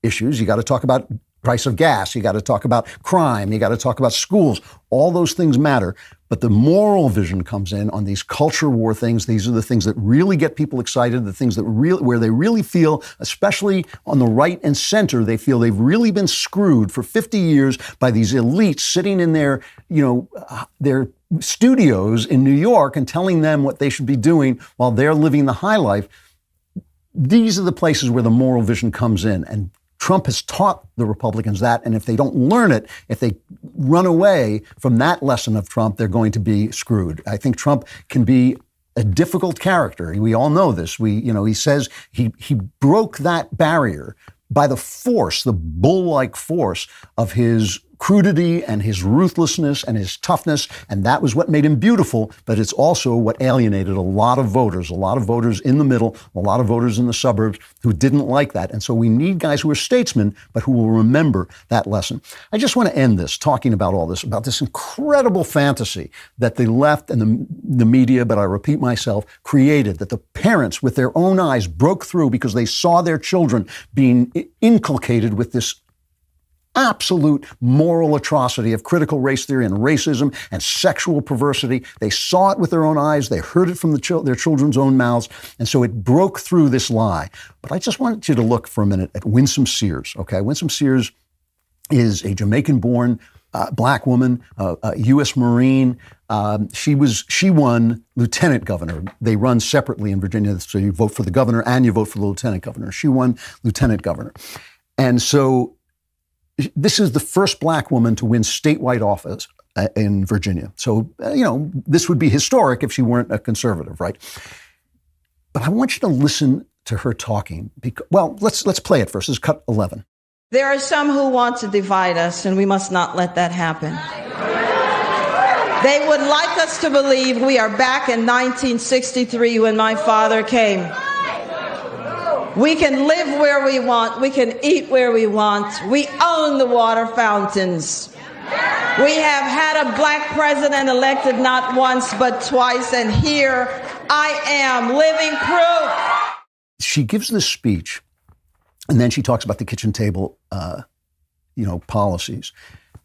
issues. You got to talk about price of gas. You got to talk about crime. You got to talk about schools. All those things matter. But the moral vision comes in on these culture war things. These are the things that really get people excited, the things where they really feel, especially on the right and center, they feel they've really been screwed for 50 years by these elites sitting in their studios in New York and telling them what they should be doing while they're living the high life. These are the places where the moral vision comes in. And Trump has taught the Republicans that, and if they don't learn it, if they run away from that lesson of Trump, they're going to be screwed. I think Trump can be a difficult character. We all know this. He says he broke that barrier by the force, the bull-like force of his crudity and his ruthlessness and his toughness, and that was what made him beautiful, but it's also what alienated a lot of voters in the middle, a lot of voters in the suburbs who didn't like that. And so we need guys who are statesmen, but who will remember that lesson. I just want to end this talking about all this, about this incredible fantasy that the left and the media, but I repeat myself, created, that the parents with their own eyes broke through because they saw their children being inculcated with this absolute moral atrocity of critical race theory and racism and sexual perversity. They saw it with their own eyes. They heard it from their children's own mouths. And so it broke through this lie. But I just wanted you to look for a minute at Winsome Sears. Okay, Winsome Sears is a Jamaican-born black woman, a U.S. Marine. She won lieutenant governor. They run separately in Virginia, so you vote for the governor and you vote for the lieutenant governor. She won lieutenant governor. And so this is the first black woman to win statewide office in Virginia. So, this would be historic if she weren't a conservative, right? But I want you to listen to her talking. Let's play it first. This is cut 11. There are some who want to divide us, and we must not let that happen. They would like us to believe we are back in 1963 when my father came. We can live where we want. We can eat where we want. We own the water fountains. We have had a black president elected not once but twice, and here I am, living proof. She gives this speech, and then she talks about the kitchen table, policies.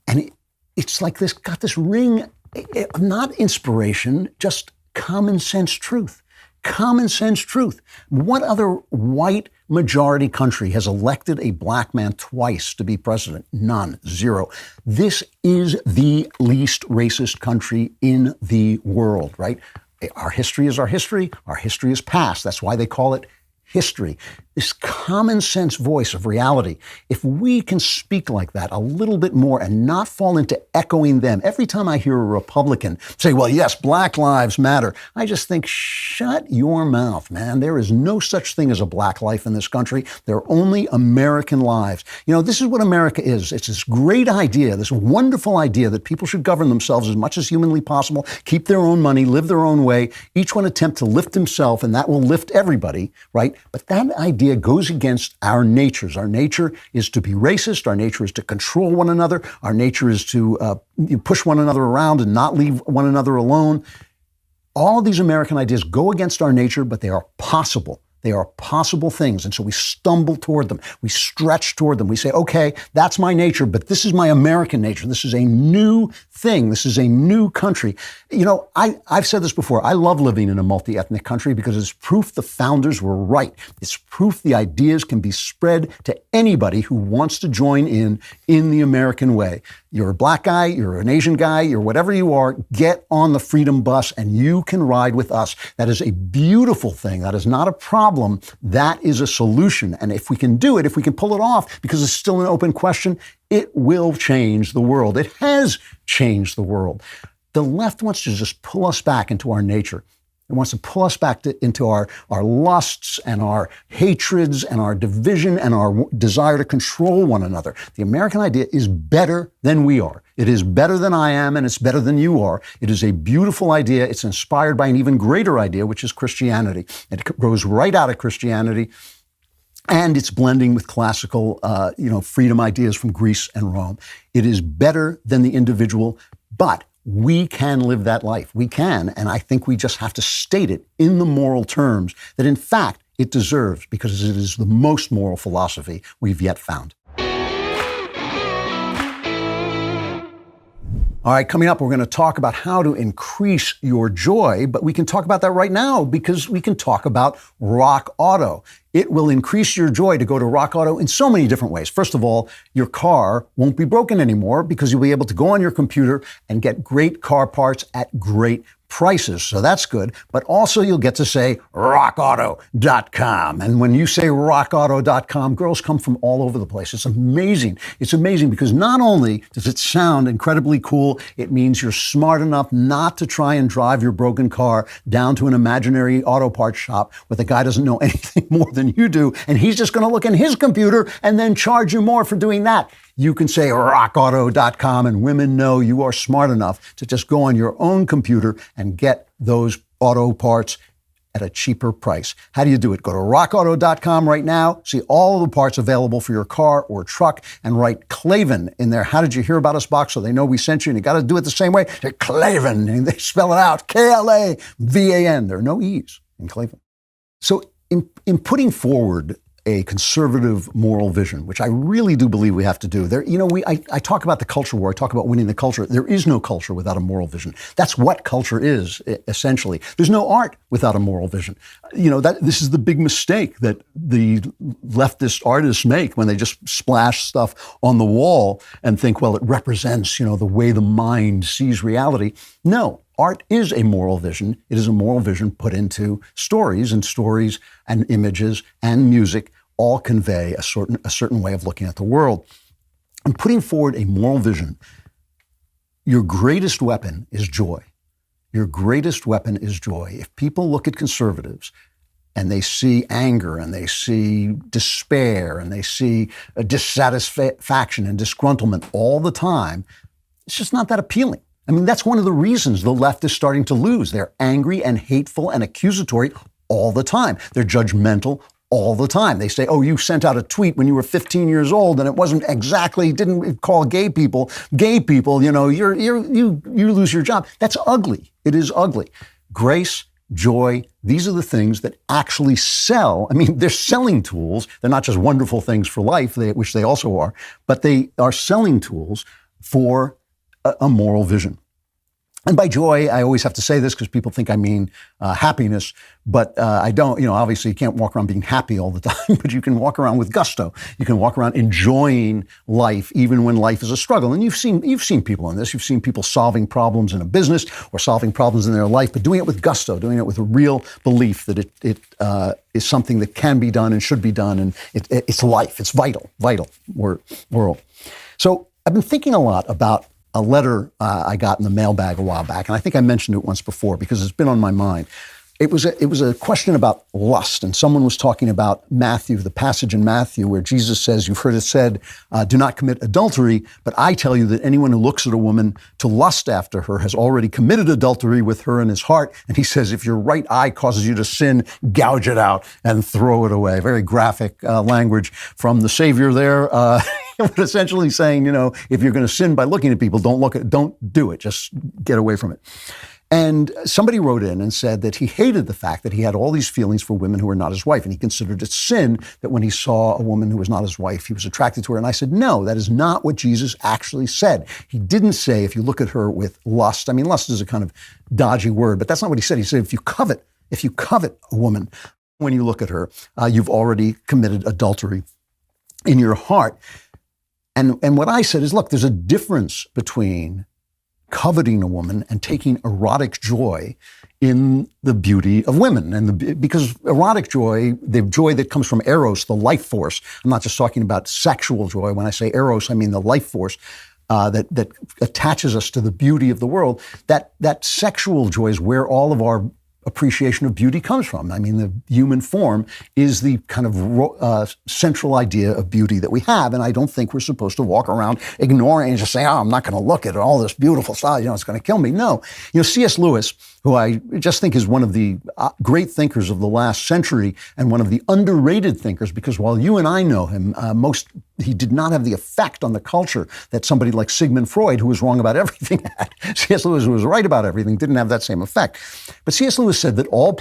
And it's like this, got this ring of not inspiration, just common sense truth. Common sense truth. What other white majority country has elected a black man twice to be president? None. Zero. This is the least racist country in the world, right? Our history is our history. Our history is past. That's why they call it history. This common sense voice of reality, if we can speak like that a little bit more and not fall into echoing them. Every time I hear a Republican say, well, yes, Black Lives Matter, I just think, shut your mouth, man. There is no such thing as a black life in this country. There are only American lives. This is what America is. It's this great idea, this wonderful idea that people should govern themselves as much as humanly possible, keep their own money, live their own way, each one attempt to lift himself, and that will lift everybody, right? But that idea goes against our natures. Our nature is to be racist. Our nature is to control one another. Our nature is to push one another around and not leave one another alone. All of these American ideas go against our nature, but they are possible. They are possible things. And so we stumble toward them. We stretch toward them. We say, okay, that's my nature, but this is my American nature. This is a new thing. This is a new country. I've said this before. I love living in a multi-ethnic country because it's proof the founders were right. It's proof the ideas can be spread to anybody who wants to join in the American way. You're a black guy, you're an Asian guy, you're whatever you are, get on the freedom bus and you can ride with us. That is a beautiful thing. That is not a problem. That is a solution. And if we can do it, if we can pull it off, because it's still an open question, it will change the world. It has changed the world. The left wants to just pull us back into our nature. It wants to pull us back into our lusts and our hatreds and our division and our desire to control one another. The American idea is better than we are. It is better than I am, and it's better than you are. It is a beautiful idea. It's inspired by an even greater idea, which is Christianity. It grows right out of Christianity, and it's blending with classical, freedom ideas from Greece and Rome. It is better than the individual, but we can live that life. We can, and I think we just have to state it in the moral terms that, in fact, it deserves, because it is the most moral philosophy we've yet found. All right, coming up, we're going to talk about how to increase your joy, but we can talk about that right now because we can talk about Rock Auto. It will increase your joy to go to Rock Auto in so many different ways. First of all, your car won't be broken anymore because you'll be able to go on your computer and get great car parts at great prices, so that's good. But also you'll get to say rockauto.com. And when you say rockauto.com, girls come from all over the place. It's amazing. It's amazing because not only does it sound incredibly cool, it means you're smart enough not to try and drive your broken car down to an imaginary auto parts shop where the guy doesn't know anything more than you do, and he's just going to look in his computer and then charge you more for doing that. You can say rockauto.com, and women know you are smart enough to just go on your own computer and get those auto parts at a cheaper price. How do you do it? Go to rockauto.com right now, see all the parts available for your car or truck, and write Klavan in their How Did You Hear About Us box so they know we sent you, and you got to do it the same way. Say Klavan, and they spell it out, Klavan. There are no E's in Klavan. So in putting forward a conservative moral vision, which I really do believe we have to do. I talk about the culture war. I talk about winning the culture. There is no culture without a moral vision. That's what culture is, essentially. There's no art without a moral vision. This is the big mistake that the leftist artists make when they just splash stuff on the wall and think, well, it represents, the way the mind sees reality. No. Art is a moral vision. It is a moral vision put into stories, and images and music all convey a certain way of looking at the world. And putting forward a moral vision, your greatest weapon is joy. Your greatest weapon is joy. If people look at conservatives and they see anger and they see despair and they see a dissatisfaction and disgruntlement all the time, it's just not that appealing. I mean, that's one of the reasons the left is starting to lose. They're angry and hateful and accusatory all the time. They're judgmental all the time. They say, oh, you sent out a tweet when you were 15 years old and it wasn't exactly, didn't call gay people, you lose your job. That's ugly. It is ugly. Grace, joy, these are the things that actually sell. I mean, they're selling tools. They're not just wonderful things for life, which they also are, but they are selling tools for a moral vision. And by joy, I always have to say this because people think I mean happiness, but I don't. Obviously you can't walk around being happy all the time, but you can walk around with gusto. You can walk around enjoying life even when life is a struggle. And you've seen people in this. You've seen people solving problems in a business or solving problems in their life, but doing it with gusto, doing it with a real belief that it is something that can be done and should be done, and it's life. It's vital world. So I've been thinking a lot about a letter I got in the mailbag a while back, and I think I mentioned it once before because it's been on my mind. It was a question about lust, and someone was talking about Matthew, the passage in Matthew where Jesus says, you've heard it said, do not commit adultery, but I tell you that anyone who looks at a woman to lust after her has already committed adultery with her in his heart. And he says, if your right eye causes you to sin, gouge it out and throw it away. Very graphic language from the Savior there. But essentially saying, if you're going to sin by looking at people, don't do it. Just get away from it. And somebody wrote in and said that he hated the fact that he had all these feelings for women who were not his wife. And he considered it sin that when he saw a woman who was not his wife, he was attracted to her. And I said, no, that is not what Jesus actually said. He didn't say if you look at her with lust. I mean, lust is a kind of dodgy word, but that's not what he said. He said if you covet a woman when you look at her, you've already committed adultery in your heart. And what I said is, look, there's a difference between coveting a woman and taking erotic joy in the beauty of women. Because erotic joy, the joy that comes from eros, the life force, I'm not just talking about sexual joy. When I say eros, I mean the life force that attaches us to the beauty of the world. That sexual joy is where all of our appreciation of beauty comes from. I mean, the human form is the kind of central idea of beauty that we have, and I don't think we're supposed to walk around ignoring and just say, I'm not going to look at all this beautiful stuff, it's going to kill me. No. C.S. Lewis, who I just think is one of the great thinkers of the last century and one of the underrated thinkers, because while you and I know him, he did not have the effect on the culture that somebody like Sigmund Freud, who was wrong about everything, had. C.S. Lewis, who was right about everything, didn't have that same effect. But C.S. Lewis said that all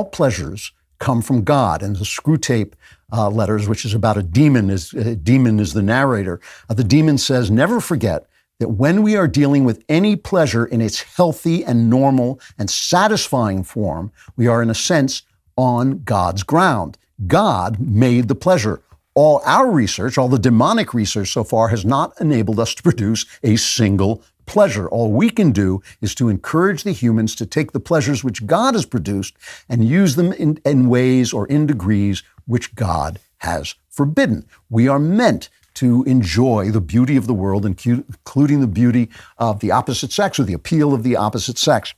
pleasures come from God. And the Screwtape Letters, which is about a demon is the narrator. The demon says, never forget that when we are dealing with any pleasure in its healthy and normal and satisfying form, we are in a sense on God's ground. God made the pleasure. All our research, all the demonic research so far has not enabled us to produce a single pleasure. All we can do is to encourage the humans to take the pleasures which God has produced and use them in ways or in degrees which God has forbidden. We are meant to enjoy the beauty of the world, including the beauty of the opposite sex or the appeal of the opposite sex.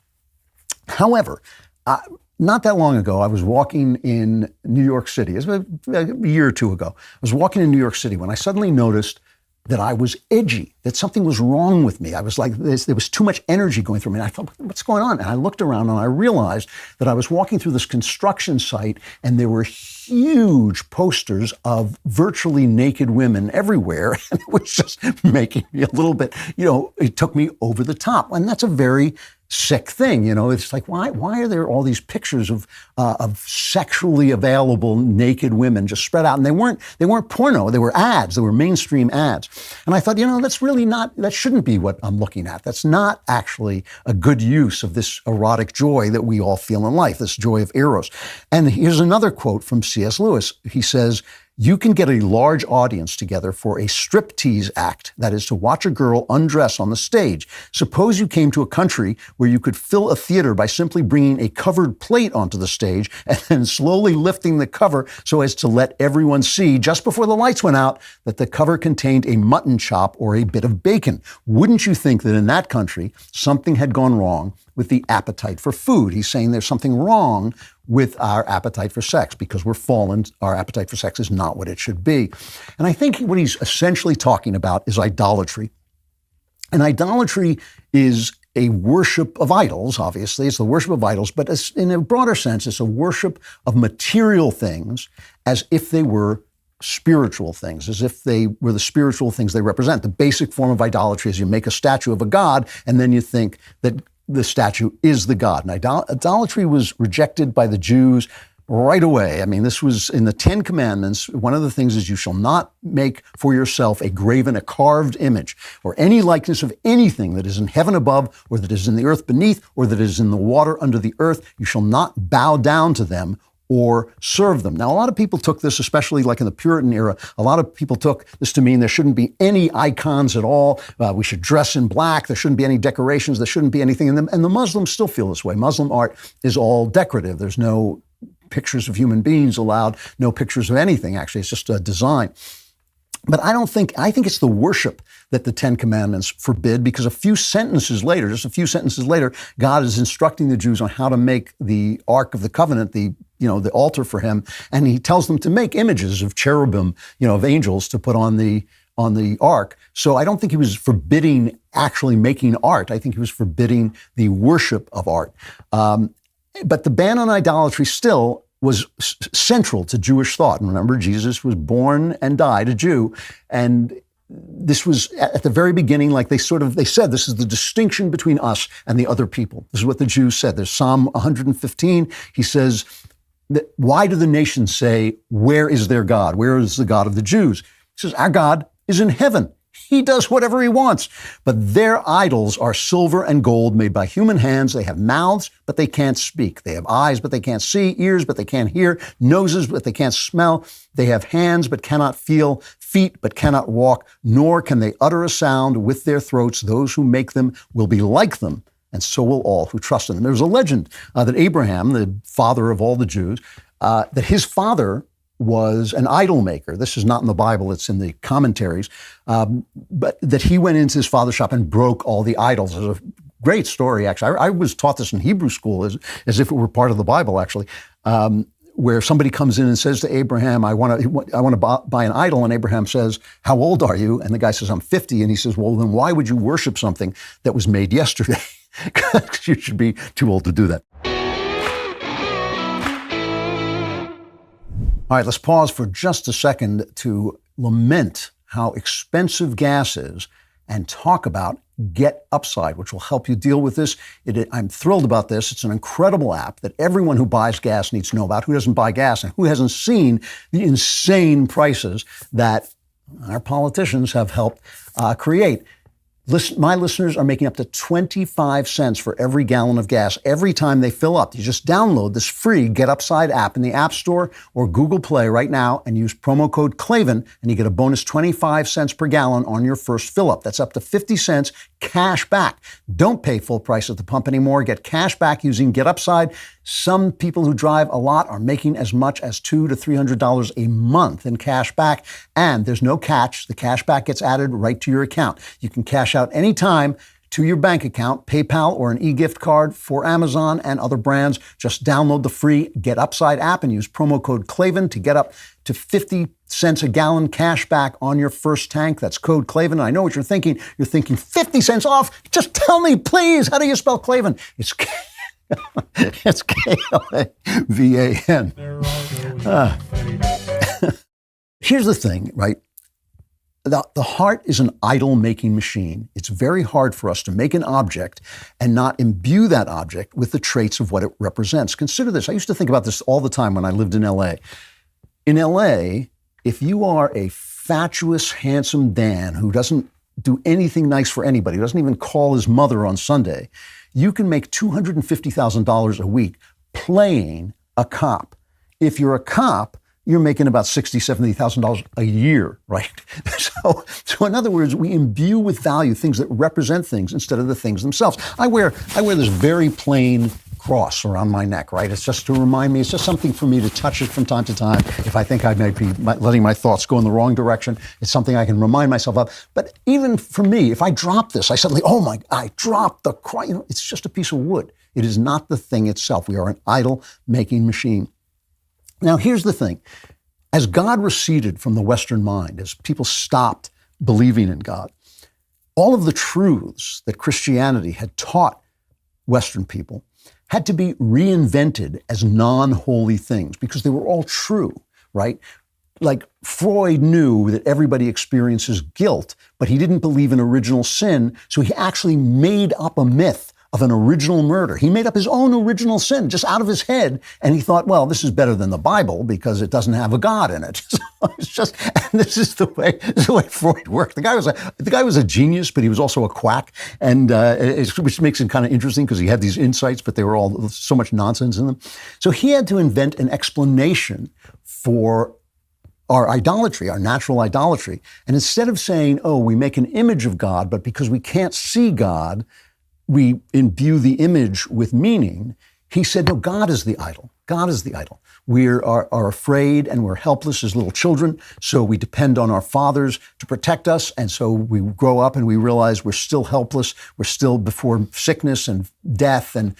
However, not that long ago, I was walking in New York City. It was a year or two ago. I was walking in New York City when I suddenly noticed that I was edgy, that something was wrong with me. I was like, there was too much energy going through me. And I thought, what's going on? And I looked around and I realized that I was walking through this construction site and there were huge posters of virtually naked women everywhere. And it was just making me a little bit, it took me over the top. And that's a very sick thing, it's like, why are there all these pictures of sexually available naked women just spread out? And they weren't porno, they were ads, they were mainstream ads. And I thought, that shouldn't be what I'm looking at. That's not actually a good use of this erotic joy that we all feel in life, this joy of eros. And here's another quote from C.S. Lewis. He says, "You can get a large audience together for a striptease act, that is to watch a girl undress on the stage. Suppose you came to a country where you could fill a theater by simply bringing a covered plate onto the stage and then slowly lifting the cover so as to let everyone see, just before the lights went out, that the cover contained a mutton chop or a bit of bacon. Wouldn't you think that in that country, something had gone wrong with the appetite for food?" He's saying there's something wrong with our appetite for sex. Because we're fallen, our appetite for sex is not what it should be. And I think what he's essentially talking about is idolatry. And idolatry is a worship of idols, obviously. It's the worship of idols, but in a broader sense, it's a worship of material things as if they were spiritual things, as if they were the spiritual things they represent. The basic form of idolatry is you make a statue of a god, and then you think that the statue is the god. And idolatry was rejected by the Jews right away. I mean, this was in the Ten Commandments. One of the things is you shall not make for yourself a graven, a carved image, or any likeness of anything that is in heaven above, or that is in the earth beneath, or that is in the water under the earth. You shall not bow down to them or serve them. Now, a lot of people took this, especially like in the Puritan era, a lot of people took this to mean there shouldn't be any icons at all. We should dress in black. There shouldn't be any decorations. There shouldn't be anything in them. And the Muslims still feel this way. Muslim art is all decorative. There's no pictures of human beings allowed, no pictures of anything, actually. It's just a design. But I think it's the worship that the Ten Commandments forbid, because just a few sentences later, God is instructing the Jews on how to make the Ark of the Covenant, the altar for him. And he tells them to make images of cherubim, of angels to put on the ark. So I don't think he was forbidding actually making art. I think he was forbidding the worship of art. But the ban on idolatry still was central to Jewish thought. And remember, Jesus was born and died a Jew. And this was at the very beginning, like they said, this is the distinction between us and the other people. This is what the Jews said. There's Psalm 115. He says, why do the nations say, where is their God? Where is the God of the Jews? He says, our God is in heaven. He does whatever he wants. But their idols are silver and gold made by human hands. They have mouths, but they can't speak. They have eyes, but they can't see, ears, but they can't hear, noses, but they can't smell. They have hands, but cannot feel, feet, but cannot walk, nor can they utter a sound with their throats. Those who make them will be like them, and so will all who trust in them. There's a legend that Abraham, the father of all the Jews, that his father was an idol maker. This is not in the Bible, it's in the commentaries, but that he went into his father's shop and broke all the idols. It's a great story, actually. I was taught this in Hebrew school as if it were part of the Bible, actually, where somebody comes in and says to Abraham, I want to buy an idol, and Abraham says, how old are you? And the guy says, I'm 50, and he says, well, then why would you worship something that was made yesterday? Because you should be too old to do that. All right, let's pause for just a second to lament how expensive gas is and talk about Get Upside, which will help you deal with this. I'm thrilled about this. It's an incredible app that everyone who buys gas needs to know about. Who doesn't buy gas and who hasn't seen the insane prices that our politicians have helped create? My listeners are making up to 25 cents for every gallon of gas every time they fill up. You just download this free Get Upside app in the App Store or Google Play right now and use promo code Klavan, and you get a bonus 25 cents per gallon on your first fill up. That's up to 50 cents cash back. Don't pay full price at the pump anymore. Get cash back using Get Upside. Some people who drive a lot are making as much as $200 to $300 a month in cash back. And there's no catch. The cash back gets added right to your account. You can cash out anytime to your bank account, PayPal, or an e-gift card for Amazon and other brands. Just download the free Get Upside app and use promo code Klavan to get up to 50 cents a gallon cash back on your first tank. That's code Klavan. I know what you're thinking. You're thinking 50 cents off? Just tell me, please. How do you spell Klavan? It's it's K-L-A-V-A-N. Here's the thing, right? The heart is an idol-making machine. It's very hard for us to make an object and not imbue that object with the traits of what it represents. Consider this. I used to think about this all the time when I lived in L.A. In L.A., if you are a fatuous, handsome Dan who doesn't do anything nice for anybody, doesn't even call his mother on Sunday, you can make $250,000 a week playing a cop. If you're a cop, you're making about $60,000, $70,000 a year, right? So in other words, we imbue with value things that represent things instead of the things themselves. I wear this very plain cross around my neck, right? It's just to remind me, it's just something for me to touch it from time to time. If I think I may be letting my thoughts go in the wrong direction, it's something I can remind myself of. But even for me, if I drop this, I suddenly, I dropped the cross. It's just a piece of wood. It is not the thing itself. We are an idol-making machine. Now, here's the thing. As God receded from the Western mind, as people stopped believing in God, all of the truths that Christianity had taught Western people had to be reinvented as non-holy things because they were all true, right? Like Freud knew that everybody experiences guilt, but he didn't believe in original sin, so he actually made up a myth of an original murder. He made up his own original sin just out of his head, and he thought, well, this is better than the Bible because it doesn't have a God in it. So it's just, and this is the way Freud worked. The guy was a genius, but he was also a quack, and which makes it kind of interesting because he had these insights, but they were all so much nonsense in them. So he had to invent an explanation for our idolatry, our natural idolatry. And instead of saying, we make an image of God, but because we can't see God, we imbue the image with meaning, he said, no, God is the idol. God is the idol. We are afraid and we're helpless as little children, so we depend on our fathers to protect us, and so we grow up and we realize we're still helpless. We're still before sickness and death and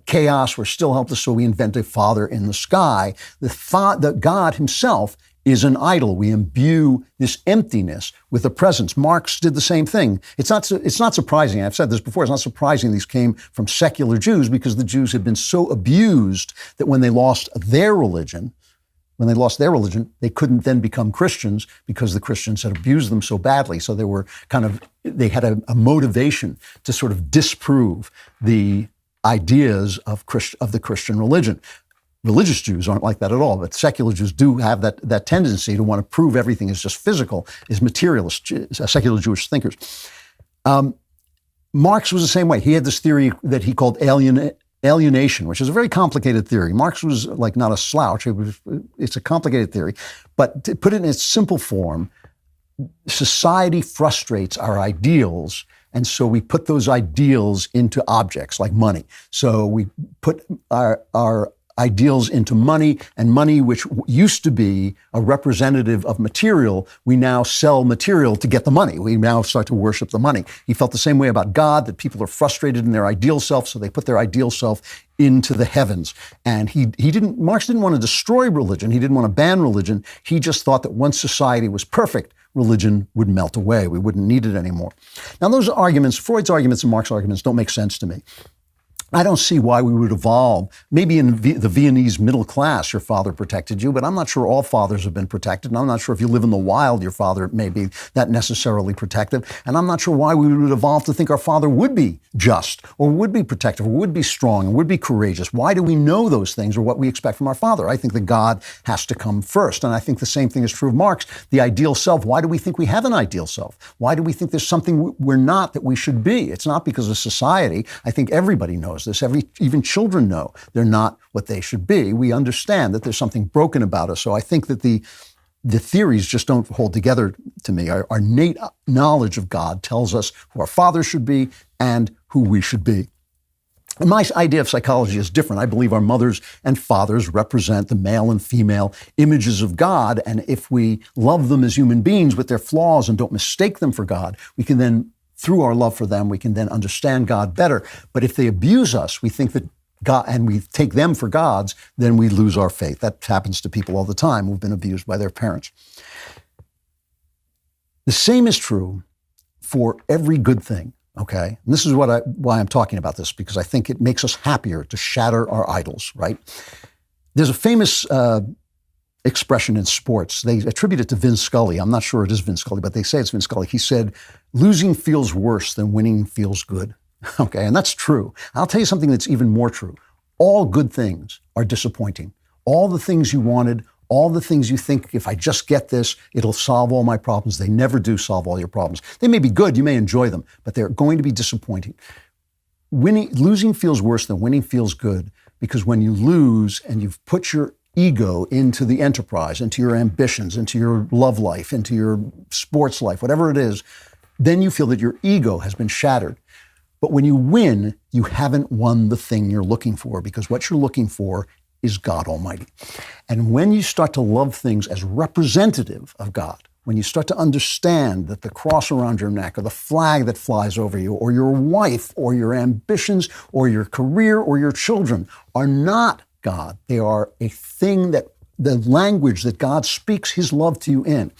chaos. We're still helpless, so we invent a father in the sky. The God himself is an idol. We imbue this emptiness with a presence. Marx did the same thing. It's not surprising. I've said this before. It's not surprising these came from secular Jews because the Jews had been so abused that when they lost their religion, they couldn't then become Christians because the Christians had abused them so badly. So they had a motivation to sort of disprove the ideas of the Christian religion. Religious Jews aren't like that at all, but secular Jews do have that tendency to want to prove everything is just physical, is materialist, secular Jewish thinkers. Marx was the same way. He had this theory that he called alienation, which is a very complicated theory. Marx was like not a slouch. It's a complicated theory, but to put it in its simple form, society frustrates our ideals, and so we put those ideals into objects like money. So we put our ideals into money, and money, which used to be a representative of material, we now sell material to get the money. We now start to worship the money. He felt the same way about God, that people are frustrated in their ideal self, so they put their ideal self into the heavens. And Marx didn't want to destroy religion. He didn't want to ban religion. He just thought that once society was perfect, religion would melt away. We wouldn't need it anymore. Now, those arguments, Freud's arguments and Marx's arguments, don't make sense to me. I don't see why we would evolve. Maybe in the Viennese middle class, your father protected you, but I'm not sure all fathers have been protected. And I'm not sure if you live in the wild, your father may be that necessarily protective. And I'm not sure why we would evolve to think our father would be just or would be protective or would be strong and would be courageous. Why do we know those things or what we expect from our father? I think that God has to come first. And I think the same thing is true of Marx. The ideal self, why do we think we have an ideal self? Why do we think there's something we're not that we should be? It's not because of society. I think everybody knows this. Even children know they're not what they should be. We understand that there's something broken about us. So I think that the theories just don't hold together to me. Our innate knowledge of God tells us who our father should be and who we should be. And my idea of psychology is different. I believe our mothers and fathers represent the male and female images of God. And if we love them as human beings with their flaws and don't mistake them for God, we can then, through our love for them, we can then understand God better. But if they abuse us, we think that God, and we take them for gods, then we lose our faith. That happens to people all the time who've been abused by their parents. The same is true for every good thing, okay? And this is why I'm talking about this, because I think it makes us happier to shatter our idols, right? There's a famous expression in sports. They attribute it to Vince Scully. I'm not sure it is Vince Scully, but they say it's Vince Scully. He said, losing feels worse than winning feels good. Okay, and that's true. I'll tell you something that's even more true. All good things are disappointing. All the things you wanted, all the things you think, if I just get this, it'll solve all my problems. They never do solve all your problems. They may be good, you may enjoy them, but they're going to be disappointing. Losing feels worse than winning feels good, because when you lose and you've put your ego into the enterprise, into your ambitions, into your love life, into your sports life, whatever it is, then you feel that your ego has been shattered. But when you win, you haven't won the thing you're looking for, because what you're looking for is God Almighty. And when you start to love things as representative of God, when you start to understand that the cross around your neck or the flag that flies over you or your wife or your ambitions or your career or your children are not God, they are a thing that the language that God speaks his love to you in,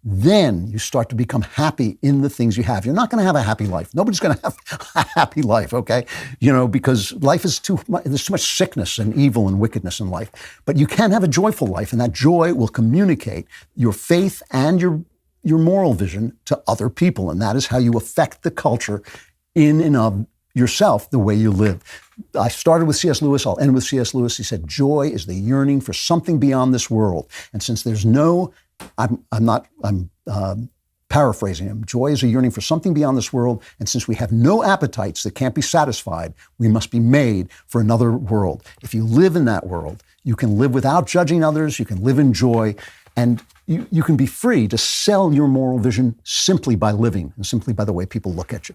then you start to become happy in the things you have. You're not going to have a happy life. Nobody's going to have a happy life, okay? Because life is there's too much sickness and evil and wickedness in life. But you can have a joyful life, and that joy will communicate your faith and your moral vision to other people. And that is how you affect the culture in and of yourself, the way you live. I started with C.S. Lewis. I'll end with C.S. Lewis. He said, joy is the yearning for something beyond this world. And since there's no I'm paraphrasing him. Joy is a yearning for something beyond this world, and since we have no appetites that can't be satisfied, we must be made for another world. If you live in that world, you can live without judging others, you can live in joy, and you can be free to sell your moral vision simply by living and simply by the way people look at you.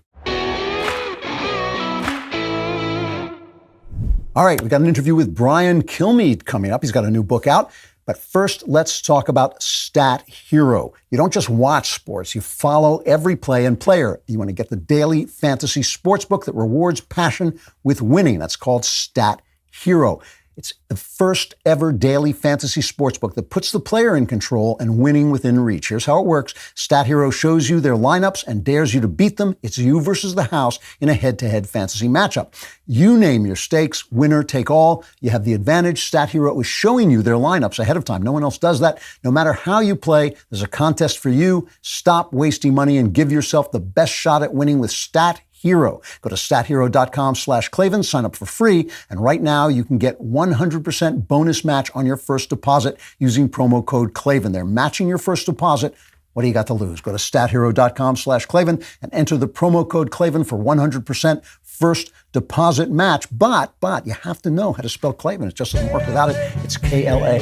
All right, we got an interview with Brian Kilmeade coming up. He's got a new book out. But first, let's talk about Stat Hero. You don't just watch sports, you follow every play and player. You want to get the daily fantasy sports book that rewards passion with winning. That's called Stat Hero. It's the first ever daily fantasy sports book that puts the player in control and winning within reach. Here's how it works. Stat Hero shows you their lineups and dares you to beat them. It's you versus the house in a head-to-head fantasy matchup. You name your stakes, winner take all. You have the advantage. Stat Hero is showing you their lineups ahead of time. No one else does that. No matter how you play, there's a contest for you. Stop wasting money and give yourself the best shot at winning with Stat Hero. Go to stathero.com/Klavan, sign up for free, and right now you can get 100% bonus match on your first deposit using promo code Klavan. They're matching your first deposit. What do you got to lose? Go to stathero.com/Klavan and enter the promo code Klavan for 100% first deposit match. But you have to know how to spell Klavan. It just doesn't work without it. It's K-L-A.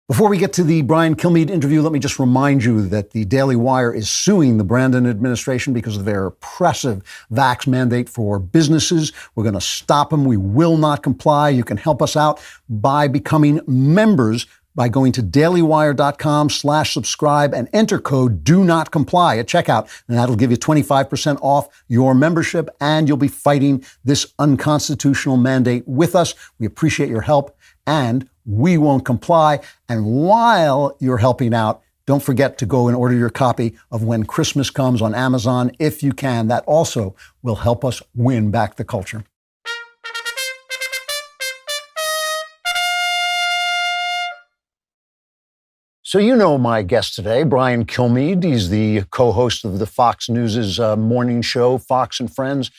Before we get to the Brian Kilmeade interview, let me just remind you that the Daily Wire is suing the Brandon administration because of their oppressive vax mandate for businesses. We're going to stop them. We will not comply. You can help us out by becoming members by going to dailywire.com/subscribe and enter code do not comply at checkout. And that'll give you 25% off your membership, and you'll be fighting this unconstitutional mandate with us. We appreciate your help, and we won't comply. And while you're helping out, Don't forget to go and order your copy of When Christmas Comes on Amazon if you can. That also will help us win back the culture. So you know my guest today, Brian Kilmeade. He's the co-host of the Fox News' morning show, Fox and Friends,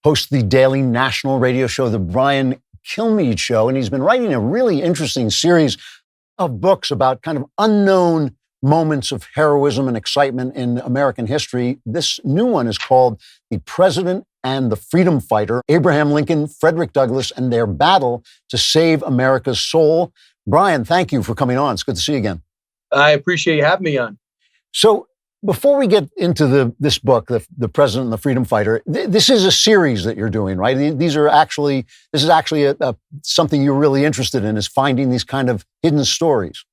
hosts the daily national radio show, The Brian Kilmeade Show, and he's been writing a really interesting series of books about kind of unknown moments of heroism and excitement in American history. This new one is called The President and the Freedom Fighter, Abraham Lincoln, Frederick Douglass, and Their Battle to Save America's Soul. Brian, thank you for coming on. It's good to see you again. I appreciate you having me on. So before we get into this book, the President and the Freedom Fighter, this is a series that you're doing, right? This is actually something you're really interested in, is finding these kind of hidden stories.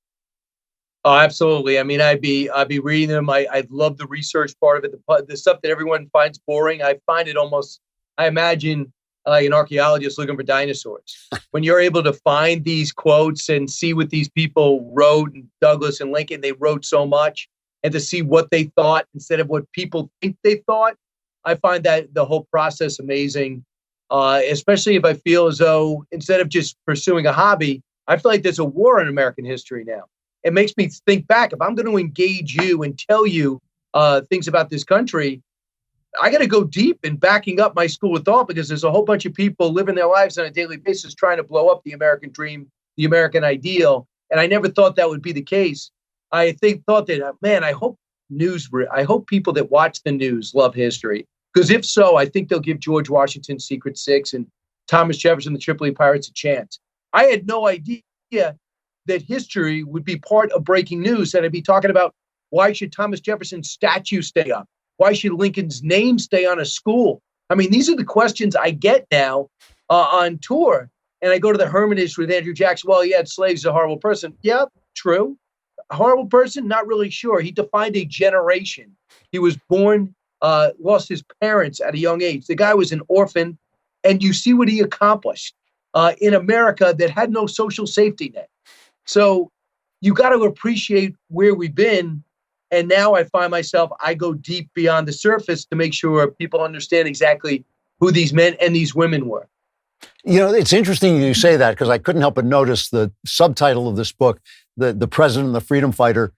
Oh, absolutely. I mean, I'd be reading them. I love the research part of it, the stuff that everyone finds boring. I find it almost, I imagine an archaeologist looking for dinosaurs. When you're able to find these quotes and see what these people wrote, and Douglass and Lincoln, they wrote so much, and to see what they thought instead of what people think they thought, I find that the whole process amazing, especially if I feel as though instead of just pursuing a hobby, I feel like there's a war in American history now. It makes me think back. If I'm going to engage you and tell you things about this country, I got to go deep in backing up my school of thought, because there's a whole bunch of people living their lives on a daily basis trying to blow up the American dream, the American ideal. And I never thought that would be the case. I thought that, man, I hope people that watch the news love history, because if so, I think they'll give George Washington's Secret Six and Thomas Jefferson, the Tripoli Pirates, a chance. I had no idea that history would be part of breaking news, that I'd be talking about why should Thomas Jefferson's statue stay up? Why should Lincoln's name stay on a school? I mean, these are the questions I get now on tour. And I go to the Hermitage with Andrew Jackson. Well, he had slaves, he's a horrible person. Yeah, true. A horrible person? Not really sure. He defined a generation. He was born, lost his parents at a young age. The guy was an orphan, and you see what he accomplished in America that had no social safety net. So you got to appreciate where we've been. And now I find myself, I go deep beyond the surface to make sure people understand exactly who these men and these women were. You know, it's interesting you say that, because I couldn't help but notice the subtitle of this book, the President and the Freedom Fighter,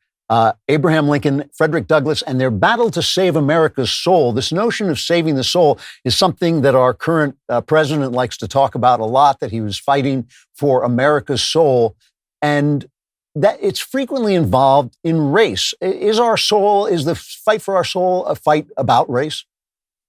Abraham Lincoln, Frederick Douglass, and Their Battle to Save America's Soul. This notion of saving the soul is something that our current president likes to talk about a lot, that he was fighting for America's soul. And that it's frequently involved in race. Is the fight for our soul a fight about race?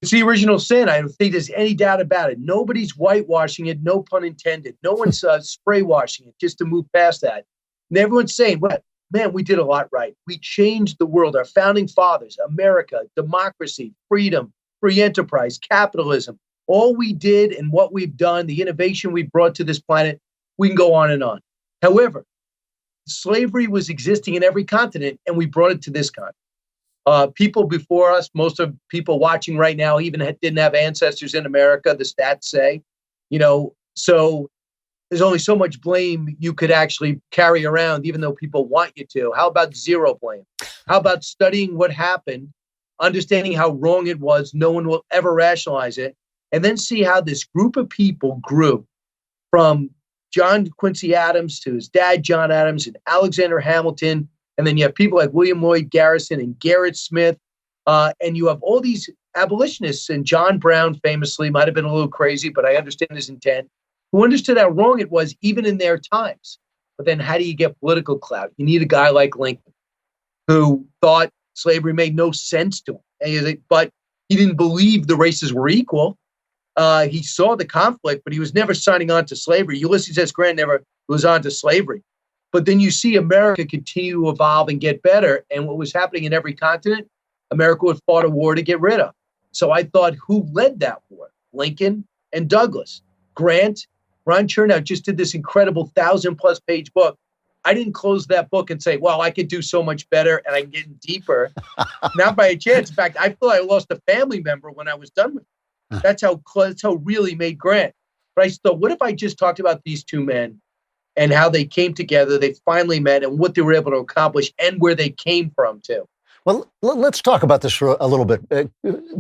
It's the original sin. I don't think there's any doubt about it. Nobody's whitewashing it, no pun intended. No one's spray washing it just to move past that. And everyone's saying, well, man, we did a lot right. We changed the world. Our founding fathers, America, democracy, freedom, free enterprise, capitalism, all we did and what we've done, the innovation we brought to this planet, we can go on and on. However, slavery was existing in every continent, and we brought it to this continent. People before us, most of people watching right now, even didn't have ancestors in America, the stats say, so there's only so much blame you could actually carry around, even though people want you to. How about zero blame? How about studying what happened, understanding how wrong it was, no one will ever rationalize it, and then see how this group of people grew from John Quincy Adams to his dad, John Adams, and Alexander Hamilton. And then you have people like William Lloyd Garrison and Gerrit Smith. And you have all these abolitionists, and John Brown famously might have been a little crazy, but I understand his intent, who understood how wrong it was even in their times. But then how do you get political clout? You need a guy like Lincoln, who thought slavery made no sense to him. But he didn't believe the races were equal. He saw the conflict, but he was never signing on to slavery. Ulysses S. Grant never was on to slavery. But then you see America continue to evolve and get better. And what was happening in every continent, America would fought a war to get rid of. So I thought, who led that war? Lincoln and Douglass. Grant, Ron Chernow just did this incredible 1,000+ page book. I didn't close that book and say, well, I could do so much better and I can get deeper. Not by a chance. In fact, I feel I lost a family member when I was done with it. That's how really made Grant. But I thought, what if I just talked about these two men and how they came together. They finally met and what they were able to accomplish and where they came from, too. Well, let's talk about this for a little bit.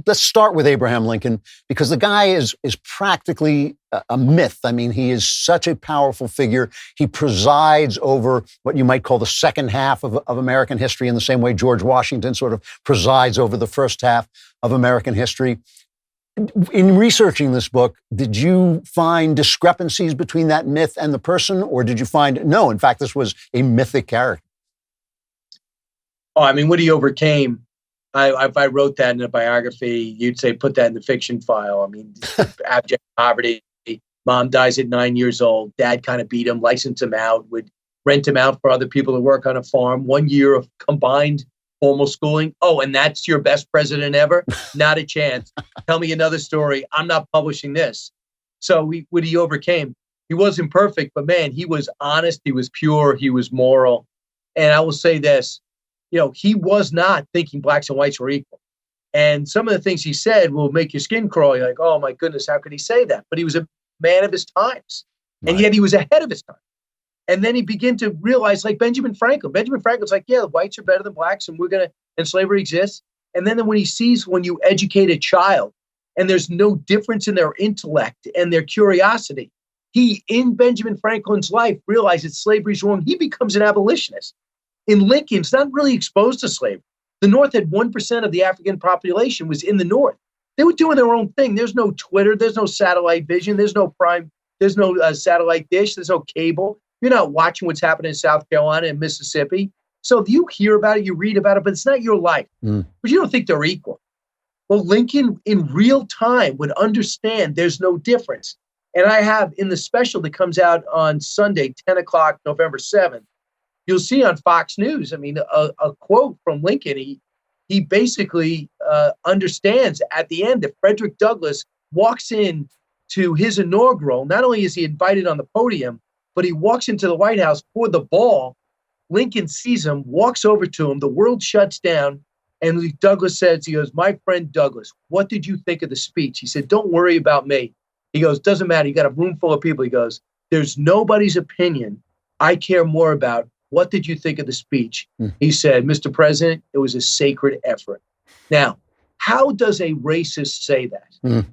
Let's start with Abraham Lincoln, because the guy is practically a myth. I mean, he is such a powerful figure. He presides over what you might call the second half of American history in the same way George Washington sort of presides over the first half of American history. In researching this book, did you find discrepancies between that myth and the person, or did you find, no, in fact, this was a mythic character? Oh, I mean, what he overcame. If I wrote that in a biography, you'd say, put that in the fiction file. I mean, abject poverty. Mom dies at 9 years old. Dad kind of beat him, licensed him out, would rent him out for other people to work on a farm. 1 year of combined formal schooling. Oh, and that's your best president ever? Not a chance. Tell me another story. I'm not publishing this. So what he overcame, he wasn't perfect, but man, he was honest. He was pure. He was moral. And I will say this. He was not thinking blacks and whites were equal. And some of the things he said will make your skin crawl. You're like, oh my goodness, how could he say that? But he was a man of his times. Right. And yet he was ahead of his time. And then he began to realize, like Benjamin Franklin. Benjamin Franklin's like, yeah, the whites are better than blacks and slavery exists. And then when he sees when you educate a child and there's no difference in their intellect and their curiosity, he, in Benjamin Franklin's life, realizes slavery's wrong. He becomes an abolitionist. In Lincoln's not really exposed to slavery. The North had 1% of the African population was in the North. They were doing their own thing. There's no Twitter. There's no satellite vision. There's no Prime. There's no satellite dish. There's no cable. You're not watching what's happening in South Carolina and Mississippi. So you hear about it, you read about it, but it's not your life. But you don't think they're equal. Well, Lincoln in real time would understand there's no difference. And I have in the special that comes out on Sunday, 10 o'clock, November 7th, you'll see on Fox News, I mean, a quote from Lincoln. He basically understands at the end that Frederick Douglass walks in to his inaugural. Not only is he invited on the podium, but he walks into the White House for the ball. Lincoln sees him, walks over to him. The world shuts down. And Douglass says, he goes, my friend Douglass, what did you think of the speech? He said, don't worry about me. He goes, doesn't matter. You got a room full of people. He goes, there's nobody's opinion I care more about. What did you think of the speech? He said, Mr. President, it was a sacred effort. Now, how does a racist say that?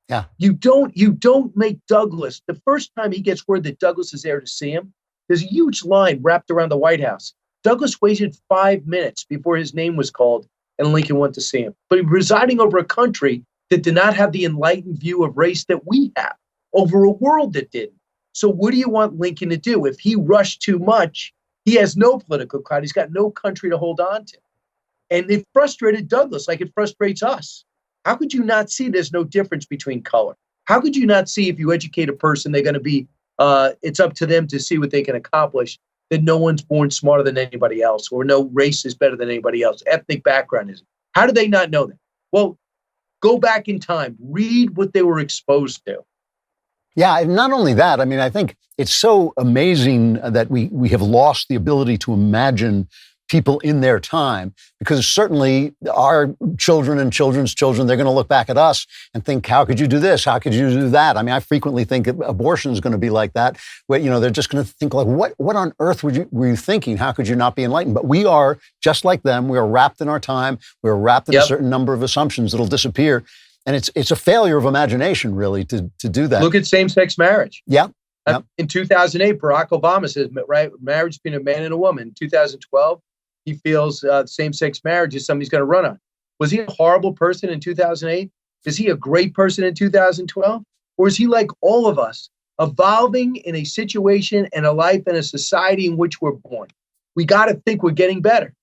Yeah. You don't make Douglass, the first time he gets word that Douglass is there to see him, there's a huge line wrapped around the White House. Douglass waited 5 minutes before his name was called and Lincoln went to see him. But he was presiding over a country that did not have the enlightened view of race that we have, over a world that didn't. So what do you want Lincoln to do? If he rushed too much, he has no political clout. He's got no country to hold on to. And it frustrated Douglass like it frustrates us. How could you not see there's no difference between color? How could you not see if you educate a person, they're going to be, it's up to them to see what they can accomplish, that no one's born smarter than anybody else, or no race is better than anybody else. Ethnic background isn't. How do they not know that? Well, go back in time, read what they were exposed to. Yeah, and not only that, I mean, I think it's so amazing that we have lost the ability to imagine people in their time, because certainly our children and children's children, they're going to look back at us and think, how could you do this? How could you do that? I mean, I frequently think abortion is going to be like that, where, they're just going to think like, what on earth were you thinking? How could you not be enlightened? But we are just like them. We are wrapped in our time. We're wrapped in a certain number of assumptions that'll disappear. And it's a failure of imagination, really, to do that. Look at same-sex marriage. Yeah. In 2008, Barack Obama says, right, marriage between a man and a woman. In 2012, he feels same-sex marriage is something he's going to run on. Was he a horrible person in 2008? Is he a great person in 2012? Or is he like all of us, evolving in a situation and a life and a society in which we're born? We got to think we're getting better.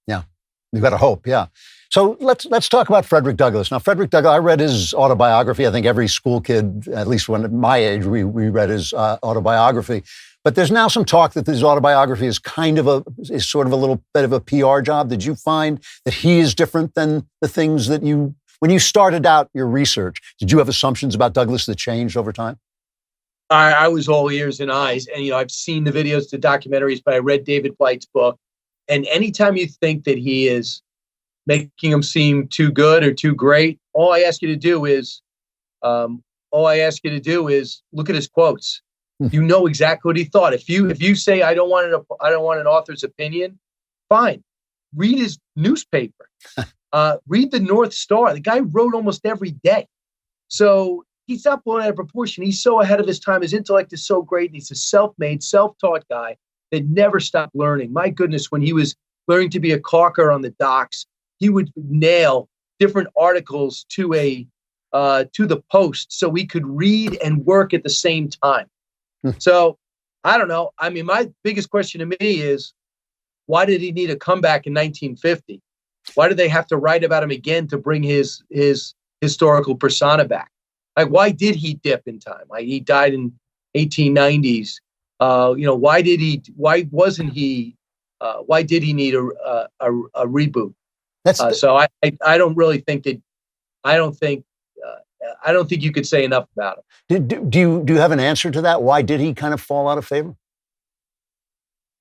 Yeah, we've got to hope, yeah. So let's talk about Frederick Douglass. Now, Frederick Douglass, I read his autobiography. I think every school kid, at least when at my age, we read his autobiography. But there's now some talk that his autobiography is is sort of a little bit of a PR job. Did you find that he is different than the things that when you started out your research, did you have assumptions about Douglass that changed over time? I was all ears and eyes. And, I've seen the videos, the documentaries, but I read David Blight's book. And anytime you think that he is making him seem too good or too great, all I ask you to do is look at his quotes. You know exactly what he thought. If you say I don't want an author's opinion, fine. Read his newspaper. Read the North Star. The guy wrote almost every day. So he's not blown out of proportion. He's so ahead of his time. His intellect is so great. And he's a self-made, self-taught guy that never stopped learning. My goodness, when he was learning to be a caulker on the docks, he would nail different articles to the post so we could read and work at the same time. So I don't know. I mean, my biggest question to me is, why did he need a comeback in 1950? Why did they have to write about him again to bring his historical persona back? Like, why did he dip in time? Like, he died in 1890s. Why did he need a reboot? So I don't really think that. I don't think you could say enough about him. Do you have an answer to that? Why did he kind of fall out of favor?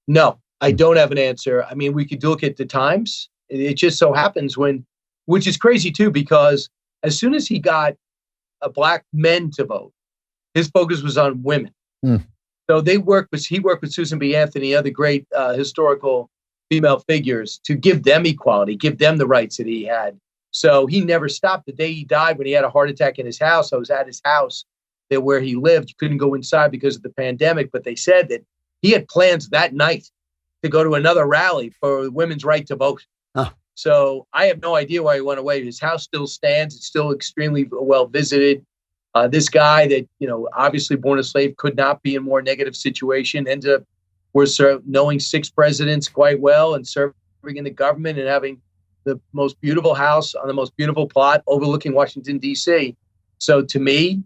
No, I don't have an answer. I mean, we could look at the times. It just so happens which is crazy too, because as soon as he got black men to vote, his focus was on women. So he worked with Susan B. Anthony, other great historical female figures, to give them equality, give them the rights that he had. So he never stopped. The day he died, when he had a heart attack in his house, I was at his house there where he lived. You couldn't go inside because of the pandemic, but they said that he had plans that night to go to another rally for women's right to vote. So I have no idea why he went away. His house still stands. It's still extremely well visited. This guy that, obviously born a slave, could not be in a more negative situation, ended up knowing 6 presidents quite well and serving in the government and having the most beautiful house on the most beautiful plot overlooking Washington, D.C. So to me,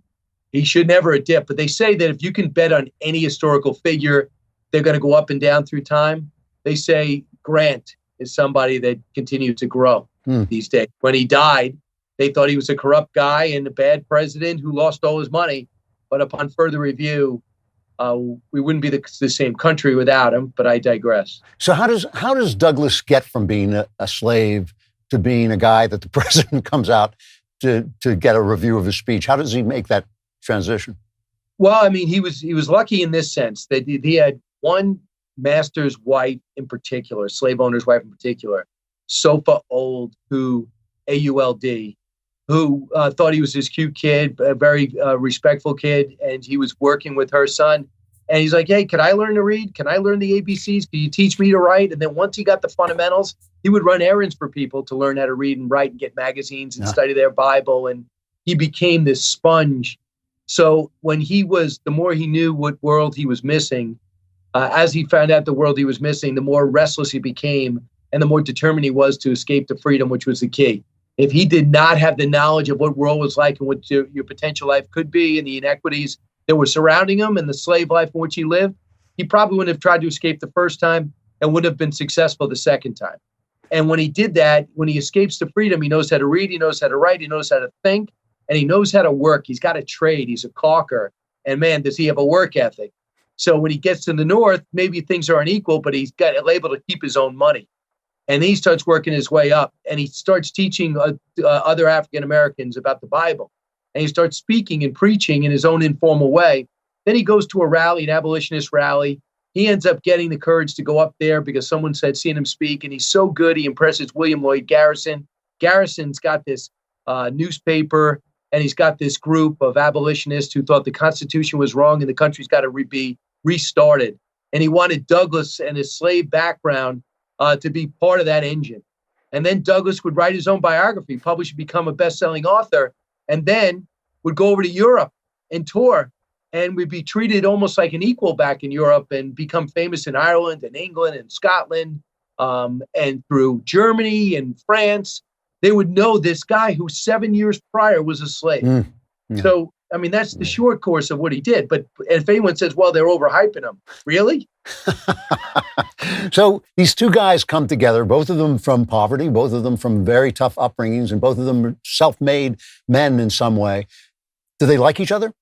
he should never have dipped. But they say that if you can bet on any historical figure, they're going to go up and down through time. They say Grant is somebody that continued to grow these days. When he died, they thought he was a corrupt guy and a bad president who lost all his money. But upon further review, we wouldn't be the same country without him. But I digress. So how does Douglass get from being a slave to being a guy that the president comes out to get a review of his speech? How does he make that transition? Well, I mean, he was lucky in this sense that he had one master's wife in particular, slave owner's wife in particular, Sofa Old, A-U-L-D, who thought he was this cute kid, a very respectful kid, and he was working with her son. And he's like, hey, can I learn to read? Can I learn the ABCs? Can you teach me to write? And then once he got the fundamentals, he would run errands for people to learn how to read and write and get magazines and study their Bible. And he became this sponge. So the more he knew what world he was missing, as he found out the world he was missing, the more restless he became and the more determined he was to escape to freedom, which was the key. If he did not have the knowledge of what world was like and what your potential life could be and the inequities that were surrounding him and the slave life in which he lived, he probably wouldn't have tried to escape the first time and would have been successful the second time. And when he did that, when he escapes to freedom, he knows how to read, he knows how to write, he knows how to think, and he knows how to work. He's got a trade. He's a caulker. And man, does he have a work ethic. So when he gets to the North, maybe things are unequal, but he's able to keep his own money. And then he starts working his way up and he starts teaching other African Americans about the Bible. And he starts speaking and preaching in his own informal way. Then he goes to a rally, an abolitionist rally. He ends up getting the courage to go up there because someone said, seeing him speak. And he's so good, he impresses William Lloyd Garrison. Garrison's got this newspaper and he's got this group of abolitionists who thought the Constitution was wrong and the country's got to be restarted. And he wanted Douglass and his slave background to be part of that engine. And then Douglass would write his own biography, publish and become a best-selling author, and then would go over to Europe and tour and would be treated almost like an equal back in Europe and become famous in Ireland and England and Scotland and through Germany and France. They would know this guy who 7 years prior was a slave. So, I mean, that's the short course of what he did. But if anyone says, well, they're overhyping him, really? So these two guys come together, both of them from poverty, both of them from very tough upbringings, and both of them are self-made men in some way. Do they like each other?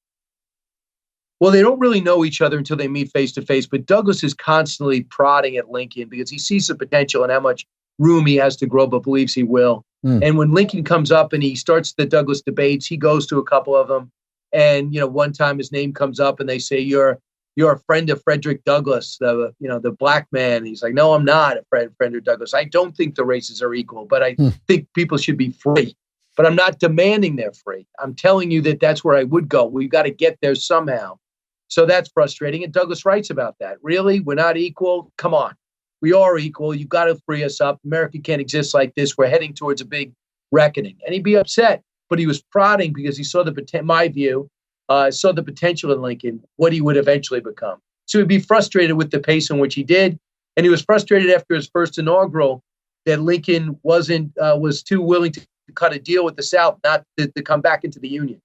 Well, they don't really know each other until they meet face to face. But Douglass is constantly prodding at Lincoln because he sees the potential and how much room he has to grow, but believes he will. And when Lincoln comes up and he starts the Douglass debates, he goes to a couple of them. And, one time his name comes up and they say, you're you're a friend of Frederick Douglass, the black man. He's like, no, I'm not a friend of Douglass. I don't think the races are equal, but I think people should be free. But I'm not demanding they're free. I'm telling you that that's where I would go. We've got to get there somehow. So that's frustrating. And Douglass writes about that. Really? We're not equal? Come on. We are equal. You've got to free us up. America can't exist like this. We're heading towards a big reckoning. And he'd be upset. But he was prodding because he saw my view, saw the potential in Lincoln, what he would eventually become. So he'd be frustrated with the pace in which he did. And he was frustrated after his first inaugural that Lincoln was too willing to cut a deal with the South, not to come back into the Union.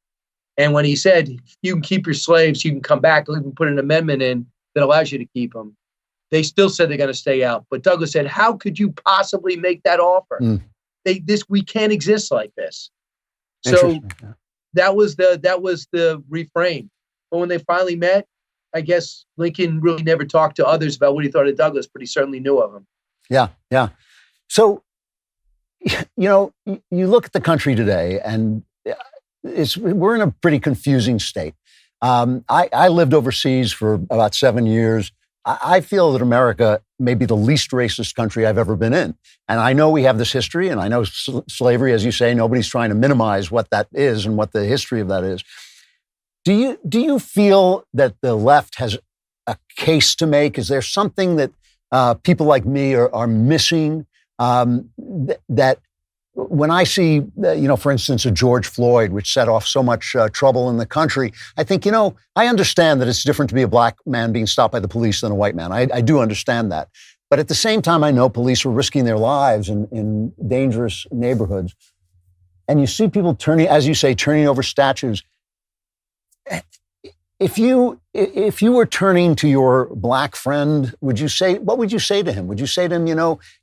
And when he said, you can keep your slaves, you can come back, we can put an amendment in that allows you to keep them, they still said they're going to stay out. But Douglass said, how could you possibly make that offer? We can't exist like this. So that was the refrain. But when they finally met, I guess Lincoln really never talked to others about what he thought of Douglass, but he certainly knew of him. Yeah. So, you look at the country today, and we're in a pretty confusing state. I lived overseas for about 7 years. I feel that America may be the least racist country I've ever been in. And I know we have this history, and I know slavery, as you say, nobody's trying to minimize what that is and what the history of that is. Do you feel that the left has a case to make? Is there something that people like me are missing? That when I see, for instance, a George Floyd, which set off so much trouble in the country, I think, I understand that it's different to be a black man being stopped by the police than a white man. I do understand that. But at the same time, I know police were risking their lives in dangerous neighborhoods. And you see people turning over statues. If you were turning to your black friend, what would you say to him? Would you say to him,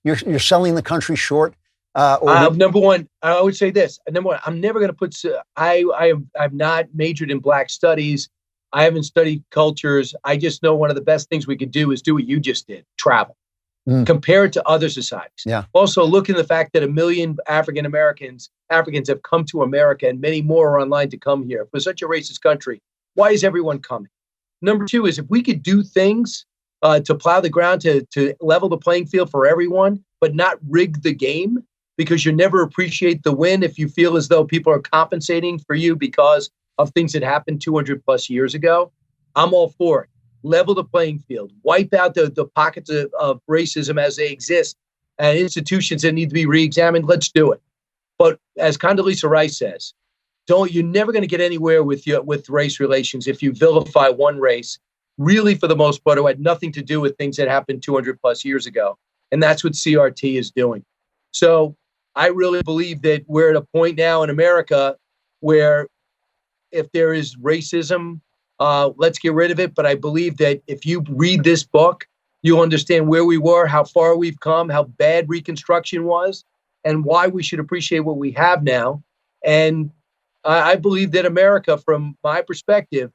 you're selling the country short? Number one, I would say this. Number one, I'm never going to I've not majored in black studies. I haven't studied cultures. I just know one of the best things we could do is do what you just did, travel. Compare it to other societies. Yeah. Also, look in the fact that 1 million Africans have come to America, and many more are online to come here. For such a racist country, why is everyone coming? Number two is if we could do things to plow the ground, to level the playing field for everyone, but not rig the game, because you never appreciate the win if you feel as though people are compensating for you because of things that happened 200 plus years ago. I'm all for it. Level the playing field, wipe out the pockets of racism as they exist, and institutions that need to be re-examined. Let's do it. But as Condoleezza Rice says, you're never going to get anywhere with race relations if you vilify one race, really for the most part, who had nothing to do with things that happened 200 plus years ago. And that's what CRT is doing. So I really believe that we're at a point now in America where if there is racism, let's get rid of it. But I believe that if you read this book, you'll understand where we were, how far we've come, how bad Reconstruction was, and why we should appreciate what we have now. And I believe that America, from my perspective,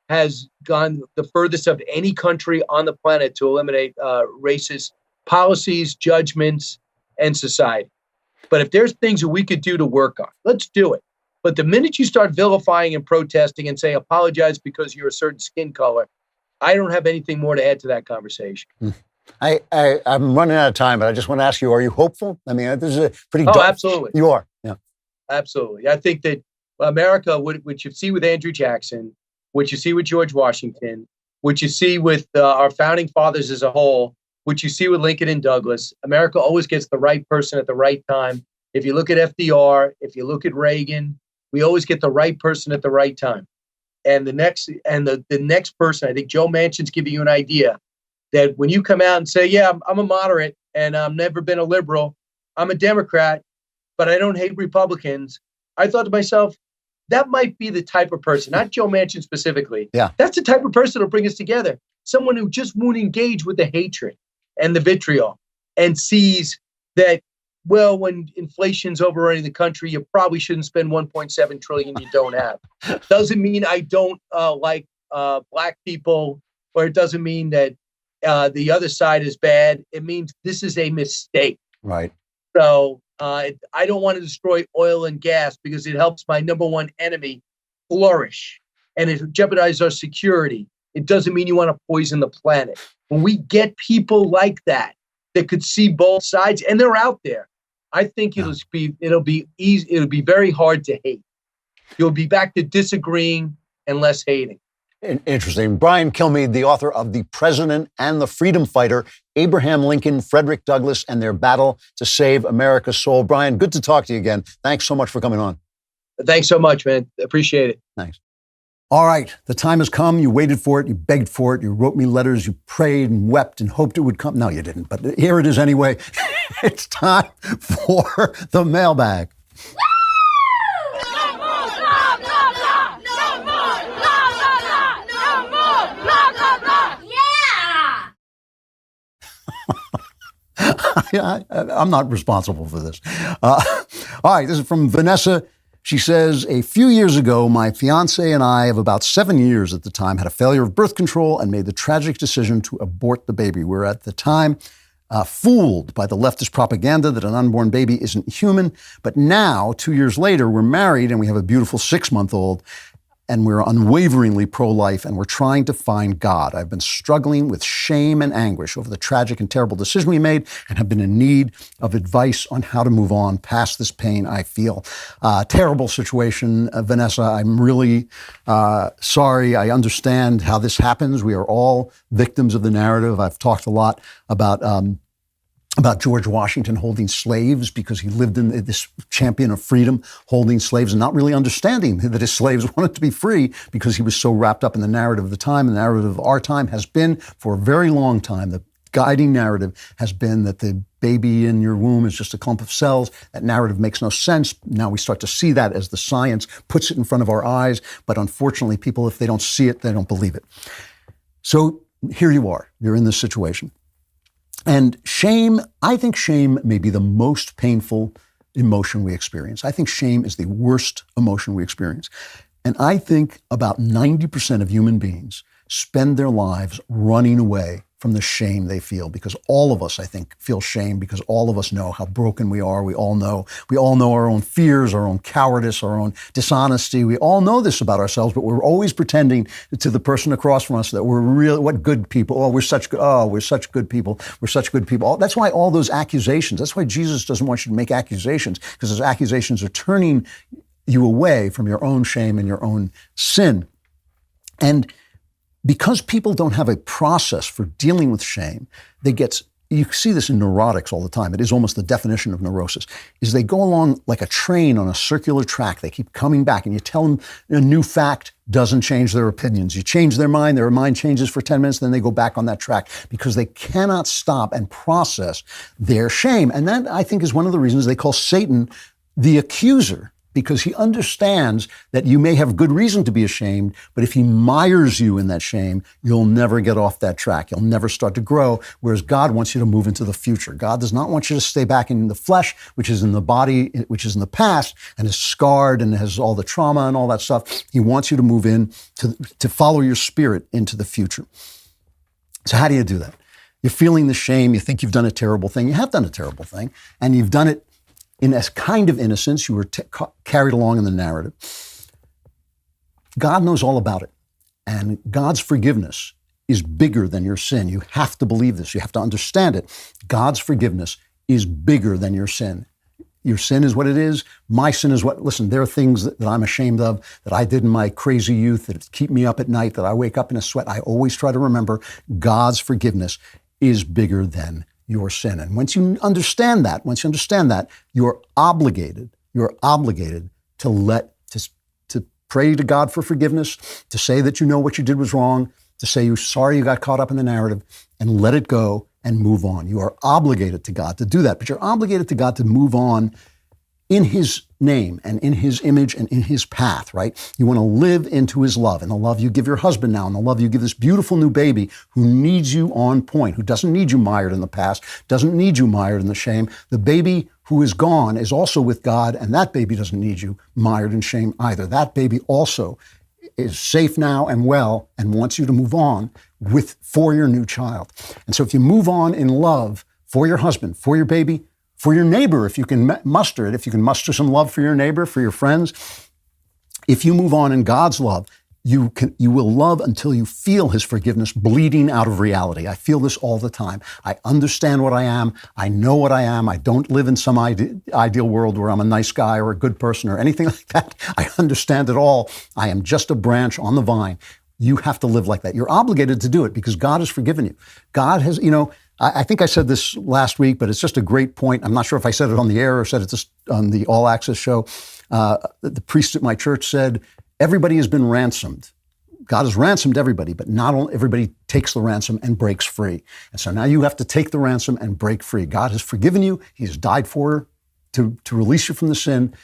has gone the furthest of any country on the planet to eliminate racist policies, judgments, and society. But if there's things that we could do to work on, let's do it. But the minute you start vilifying and protesting and say, apologize because you're a certain skin color, I don't have anything more to add to that conversation. I'm running out of time, but I just want to ask you, are you hopeful? I mean, this is a pretty absolutely. You are. Yeah. Absolutely. I think that America, what you see with Andrew Jackson, what you see with George Washington, what you see with our founding fathers as a whole, what you see with Lincoln and Douglas, America always gets the right person at the right time. If you look at FDR, if you look at Reagan, we always get the right person at the right time. And the next person, I think Joe Manchin's giving you an idea that when you come out and say, yeah, I'm a moderate and I've never been a liberal, I'm a Democrat, but I don't hate Republicans. I thought to myself, that might be the type of person, not Joe Manchin specifically. Yeah. That's the type of person that'll bring us together. Someone who just won't engage with the hatred and the vitriol and sees that, well, when inflation's overrunning the country, you probably shouldn't spend $1.7 trillion you don't have. Doesn't mean I don't like black people, or it doesn't mean that the other side is bad. It means this is a mistake. Right. So I don't want to destroy oil and gas because it helps my number one enemy flourish, and it jeopardizes our security. it doesn't mean you want to poison the planet. When we get people like that could see both sides, and they're out there, I think it'll be easy. It'll be very hard to hate. You'll be back to disagreeing and less hating. Interesting. Brian Kilmeade, the author of The President and the Freedom Fighter, Abraham Lincoln, Frederick Douglass, and Their Battle to Save America's Soul. Brian, good to talk to you again. Thanks so much for coming on. Thanks so much, man. Appreciate it. Thanks. All right. The time has come. You waited for it. You begged for it. You wrote me letters. You prayed and wept and hoped it would come. No, you didn't. But here it is anyway. It's time for the mailbag. I'm not responsible for this. All right, this is from Vanessa. She says, a few years ago, my fiance and I, of about 7 years at the time, had a failure of birth control and made the tragic decision to abort the baby. We were at the time fooled by the leftist propaganda that an unborn baby isn't human. But now, 2 years later, we're married and we have a beautiful 6-month-old. And we're unwaveringly pro-life, and we're trying to find God. I've been struggling with shame and anguish over the tragic and terrible decision we made, and have been in need of advice on how to move on past this pain I feel. Terrible situation, Vanessa. I'm really sorry. I understand how this happens. We are all victims of the narrative. I've talked a lot about George Washington holding slaves because he lived in this champion of freedom, holding slaves and not really understanding that his slaves wanted to be free because he was so wrapped up in the narrative of the time. The narrative of our time has been, for a very long time, the guiding narrative has been that the baby in your womb is just a clump of cells. That narrative makes no sense. Now we start to see that as the science puts it in front of our eyes. But unfortunately, people, if they don't see it, they don't believe it. So here you are. You're in this situation. And shame, I think shame may be the most painful emotion we experience. I think shame is the worst emotion we experience. And I think about 90% of human beings spend their lives running away from the shame they feel, because all of us, I think, feel shame because all of us know how broken we are. We all know our own fears, our own cowardice, our own dishonesty. We all know this about ourselves, but we're always pretending to the person across from us that we're real, what good people. We're such good people. We're such good people. That's why all those accusations, that's why Jesus doesn't want you to make accusations, because those accusations are turning you away from your own shame and your own sin. And because people don't have a process for dealing with shame, you see this in neurotics all the time. It is almost the definition of neurosis, is they go along like a train on a circular track. They keep coming back, and you tell them a new fact, doesn't change their opinions. You change their mind changes for 10 minutes, then they go back on that track because they cannot stop and process their shame. And that, I think, is one of the reasons they call Satan the accuser, because he understands that you may have good reason to be ashamed, but if he mires you in that shame, you'll never get off that track. You'll never start to grow, whereas God wants you to move into the future. God does not want you to stay back in the flesh, which is in the body, which is in the past, and is scarred and has all the trauma and all that stuff. He wants you to move in to follow your spirit into the future. So how do you do that? You're feeling the shame. You think you've done a terrible thing. You have done a terrible thing, and you've done it in a kind of innocence. You were carried along in the narrative. God knows all about it. And God's forgiveness is bigger than your sin. You have to believe this. You have to understand it. God's forgiveness is bigger than your sin. Your sin is what it is. My sin is what, listen, there are things that I'm ashamed of that I did in my crazy youth that keep me up at night, that I wake up in a sweat. I always try to remember God's forgiveness is bigger than your sin. And once you understand that, you're obligated to pray to God for forgiveness, to say that you know what you did was wrong, to say you're sorry you got caught up in the narrative, and let it go and move on. You are obligated to God to do that, but you're obligated to God to move on in his name and in his image and in his path, right? You want to live into his love, and the love you give your husband now, and the love you give this beautiful new baby who needs you on point, who doesn't need you mired in the past, doesn't need you mired in the shame. The baby who is gone is also with God, and that baby doesn't need you mired in shame either. That baby also is safe now and well and wants you to move on for your new child. And so if you move on in love for your husband, for your baby, for your neighbor, if you can muster it, if you can muster some love for your neighbor, for your friends, if you move on in God's love, You will love until you feel his forgiveness bleeding out of reality. I feel this all the time. I understand what I am. I know what I am. I don't live in some ideal world where I'm a nice guy or a good person or anything like that. I understand it all. I am just a branch on the vine. You have to live like that. You're obligated to do it because God has forgiven you. God has, I think I said this last week, but it's just a great point. I'm not sure if I said it on the air or said it just on the All Access show. The priest at my church said, everybody has been ransomed. God has ransomed everybody, but not all, everybody takes the ransom and breaks free. And so now you have to take the ransom and break free. God has forgiven you. He's died for to release you from the sin.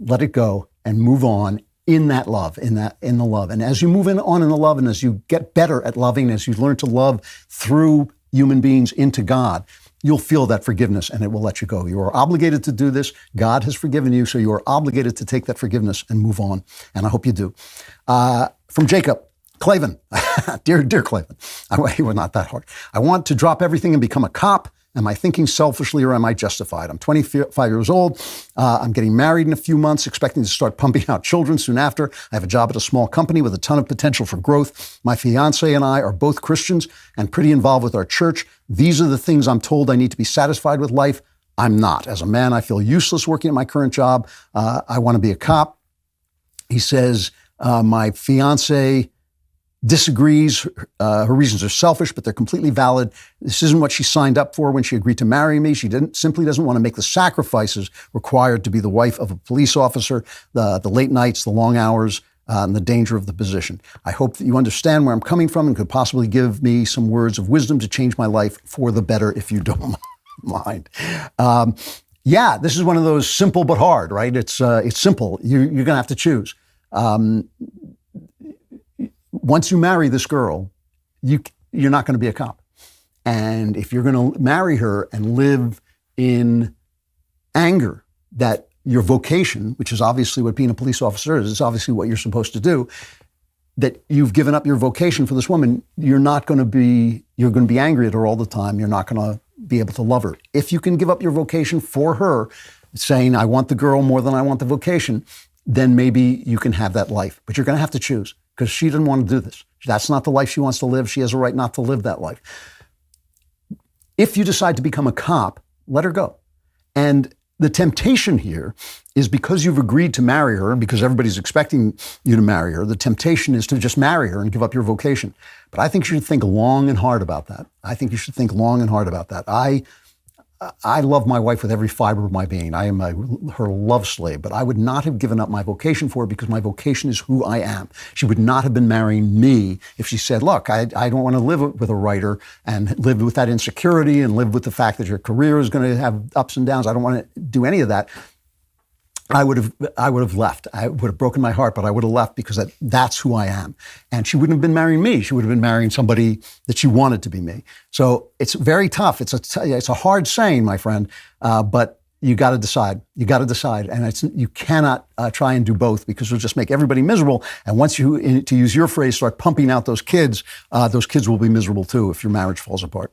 Let it go and move on in that love, in the love. And as you move on in the love, and as you get better at loving, as you learn to love through human beings into God, you'll feel that forgiveness and it will let you go. You are obligated to do this. God has forgiven you, so you are obligated to take that forgiveness and move on. And I hope you do. From Jacob, Klavan, dear Klavan, you were not that hard. I want to drop everything and become a cop. Am I thinking selfishly or am I justified? I'm 25 years old. I'm getting married in a few months, expecting to start pumping out children soon after. I have a job at a small company with a ton of potential for growth. My fiance and I are both Christians and pretty involved with our church. These are the things I'm told I need to be satisfied with life. I'm not. As a man, I feel useless working at my current job. I want to be a cop. He says, my fiance disagrees. Her reasons are selfish, but they're completely valid. This isn't what she signed up for when she agreed to marry me. She simply doesn't want to make the sacrifices required to be the wife of a police officer, the late nights, the long hours, and the danger of the position. I hope that you understand where I'm coming from and could possibly give me some words of wisdom to change my life for the better if you don't mind. Yeah, this is one of those simple but hard, right? It's simple. You're going to have to choose. Once you marry this girl, you're not going to be a cop. And if you're going to marry her and live in anger that your vocation, which is obviously what being a police officer is, it's obviously what you're supposed to do, that you've given up your vocation for this woman, you're going to be angry at her all the time. You're not going to be able to love her. If you can give up your vocation for her, saying, I want the girl more than I want the vocation, then maybe you can have that life. But you're going to have to choose, because she didn't want to do this. That's not the life she wants to live. She has a right not to live that life. If you decide to become a cop, let her go. And the temptation here is, because you've agreed to marry her and because everybody's expecting you to marry her, the temptation is to just marry her and give up your vocation. But I think you should think long and hard about that. I love my wife with every fiber of my being. I am her love slave, but I would not have given up my vocation for her, because my vocation is who I am. She would not have been marrying me if she said, look, I don't want to live with a writer and live with that insecurity and live with the fact that your career is going to have ups and downs. I don't want to do any of that. I would have left. I would have broken my heart, but I would have left, because that's who I am. And she wouldn't have been marrying me. She would have been marrying somebody that she wanted to be me. So it's very tough. It's a hard saying, my friend, but you got to decide. And you cannot try and do both, because it'll just make everybody miserable. And once you, to use your phrase, start pumping out those kids will be miserable too if your marriage falls apart.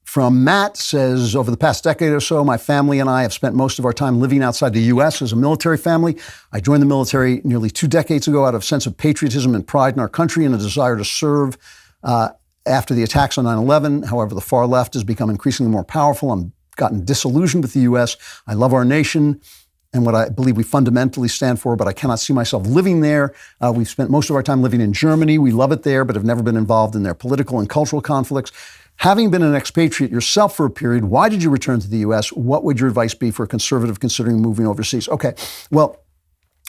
From Matt says, over the past decade or so, my family and I have spent most of our time living outside the U.S. as a military family. I joined the military nearly 2 decades ago out of a sense of patriotism and pride in our country and a desire to serve after the attacks on 9/11. However, the far left has become increasingly more powerful. I've gotten disillusioned with the U.S. I love our nation and what I believe we fundamentally stand for, but I cannot see myself living there. We've spent most of our time living in Germany. We love it there, but have never been involved in their political and cultural conflicts. Having been an expatriate yourself for a period, why did you return to the U.S.? What would your advice be for a conservative considering moving overseas? Okay, well,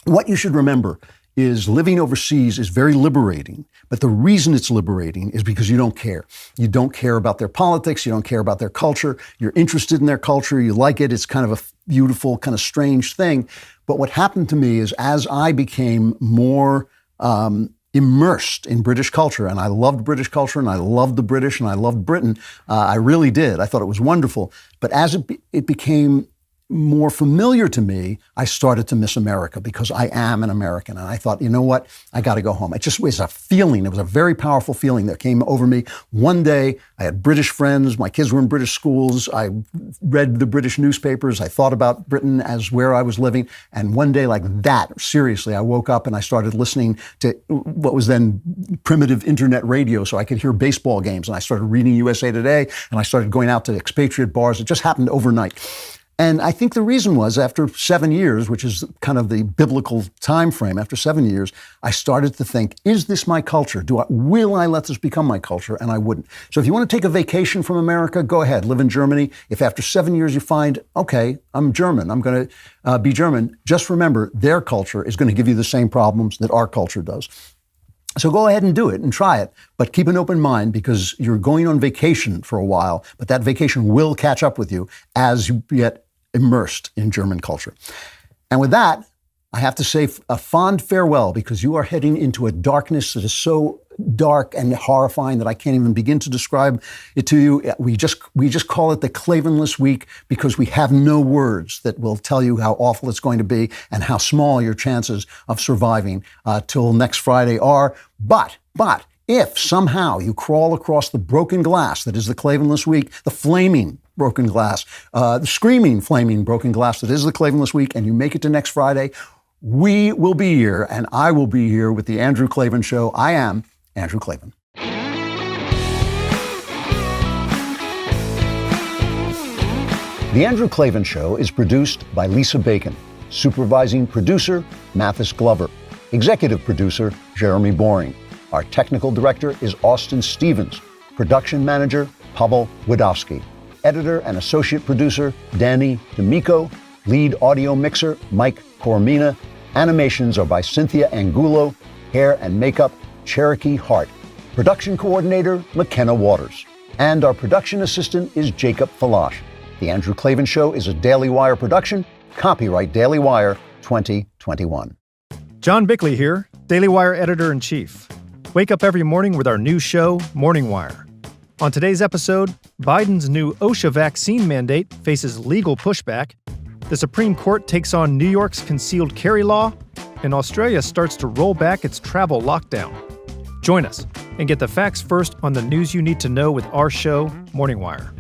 what you should remember is living overseas is very liberating, but the reason it's liberating is because you don't care. You don't care about their politics. You don't care about their culture. You're interested in their culture. You like it. It's kind of a beautiful, kind of strange thing. But what happened to me is, as I became more immersed in British culture, and I loved British culture, and I loved the British, and I loved Britain. I really did. I thought it was wonderful. But as it became more familiar to me, I started to miss America because I am an American. And I thought, you know what? I got to go home. It just was a feeling. It was a very powerful feeling that came over me. One day, I had British friends. My kids were in British schools. I read the British newspapers. I thought about Britain as where I was living. And one day like that, seriously, I woke up and I started listening to what was then primitive internet radio so I could hear baseball games. And I started reading USA Today, and I started going out to expatriate bars. It just happened overnight. And I think the reason was after 7 years, which is kind of the biblical time frame, after 7 years, I started to think, is this my culture? Will I let this become my culture? And I wouldn't. So if you want to take a vacation from America, go ahead, live in Germany. If after 7 years you find, okay, I'm German, I'm going to be German, just remember their culture is going to give you the same problems that our culture does. So go ahead and do it and try it, but keep an open mind because you're going on vacation for a while, but that vacation will catch up with you as you get immersed in German culture. And with that, I have to say a fond farewell because you are heading into a darkness that is so dark and horrifying that I can't even begin to describe it to you. We just call it the Klavanless week because we have no words that will tell you how awful it's going to be and how small your chances of surviving till next Friday are. But if somehow you crawl across the broken glass that is the Klavanless week, the flaming broken glass, the screaming, flaming broken glass that is the Klavanless week, and you make it to next Friday, we will be here, and I will be here with the Andrew Klavan Show. I am Andrew Klavan. The Andrew Klavan Show is produced by Lisa Bacon, supervising producer Mathis Glover, executive producer Jeremy Boring. Our technical director is Austin Stevens, production manager Pavel Wadowski, editor and associate producer Danny D'Amico, lead audio mixer Mike Coromina. Animations are by Cynthia Angulo, hair and makeup Cherokee Hart, production coordinator McKenna Waters, and our production assistant is Jacob Falash. The Andrew Klavan Show is a Daily Wire production, copyright Daily Wire 2021. John Bickley here, Daily Wire editor-in-chief. Wake up every morning with our new show, Morning Wire. On today's episode, Biden's new OSHA vaccine mandate faces legal pushback, the Supreme Court takes on New York's concealed carry law, and Australia starts to roll back its travel lockdown. Join us and get the facts first on the news you need to know with our show, Morning Wire.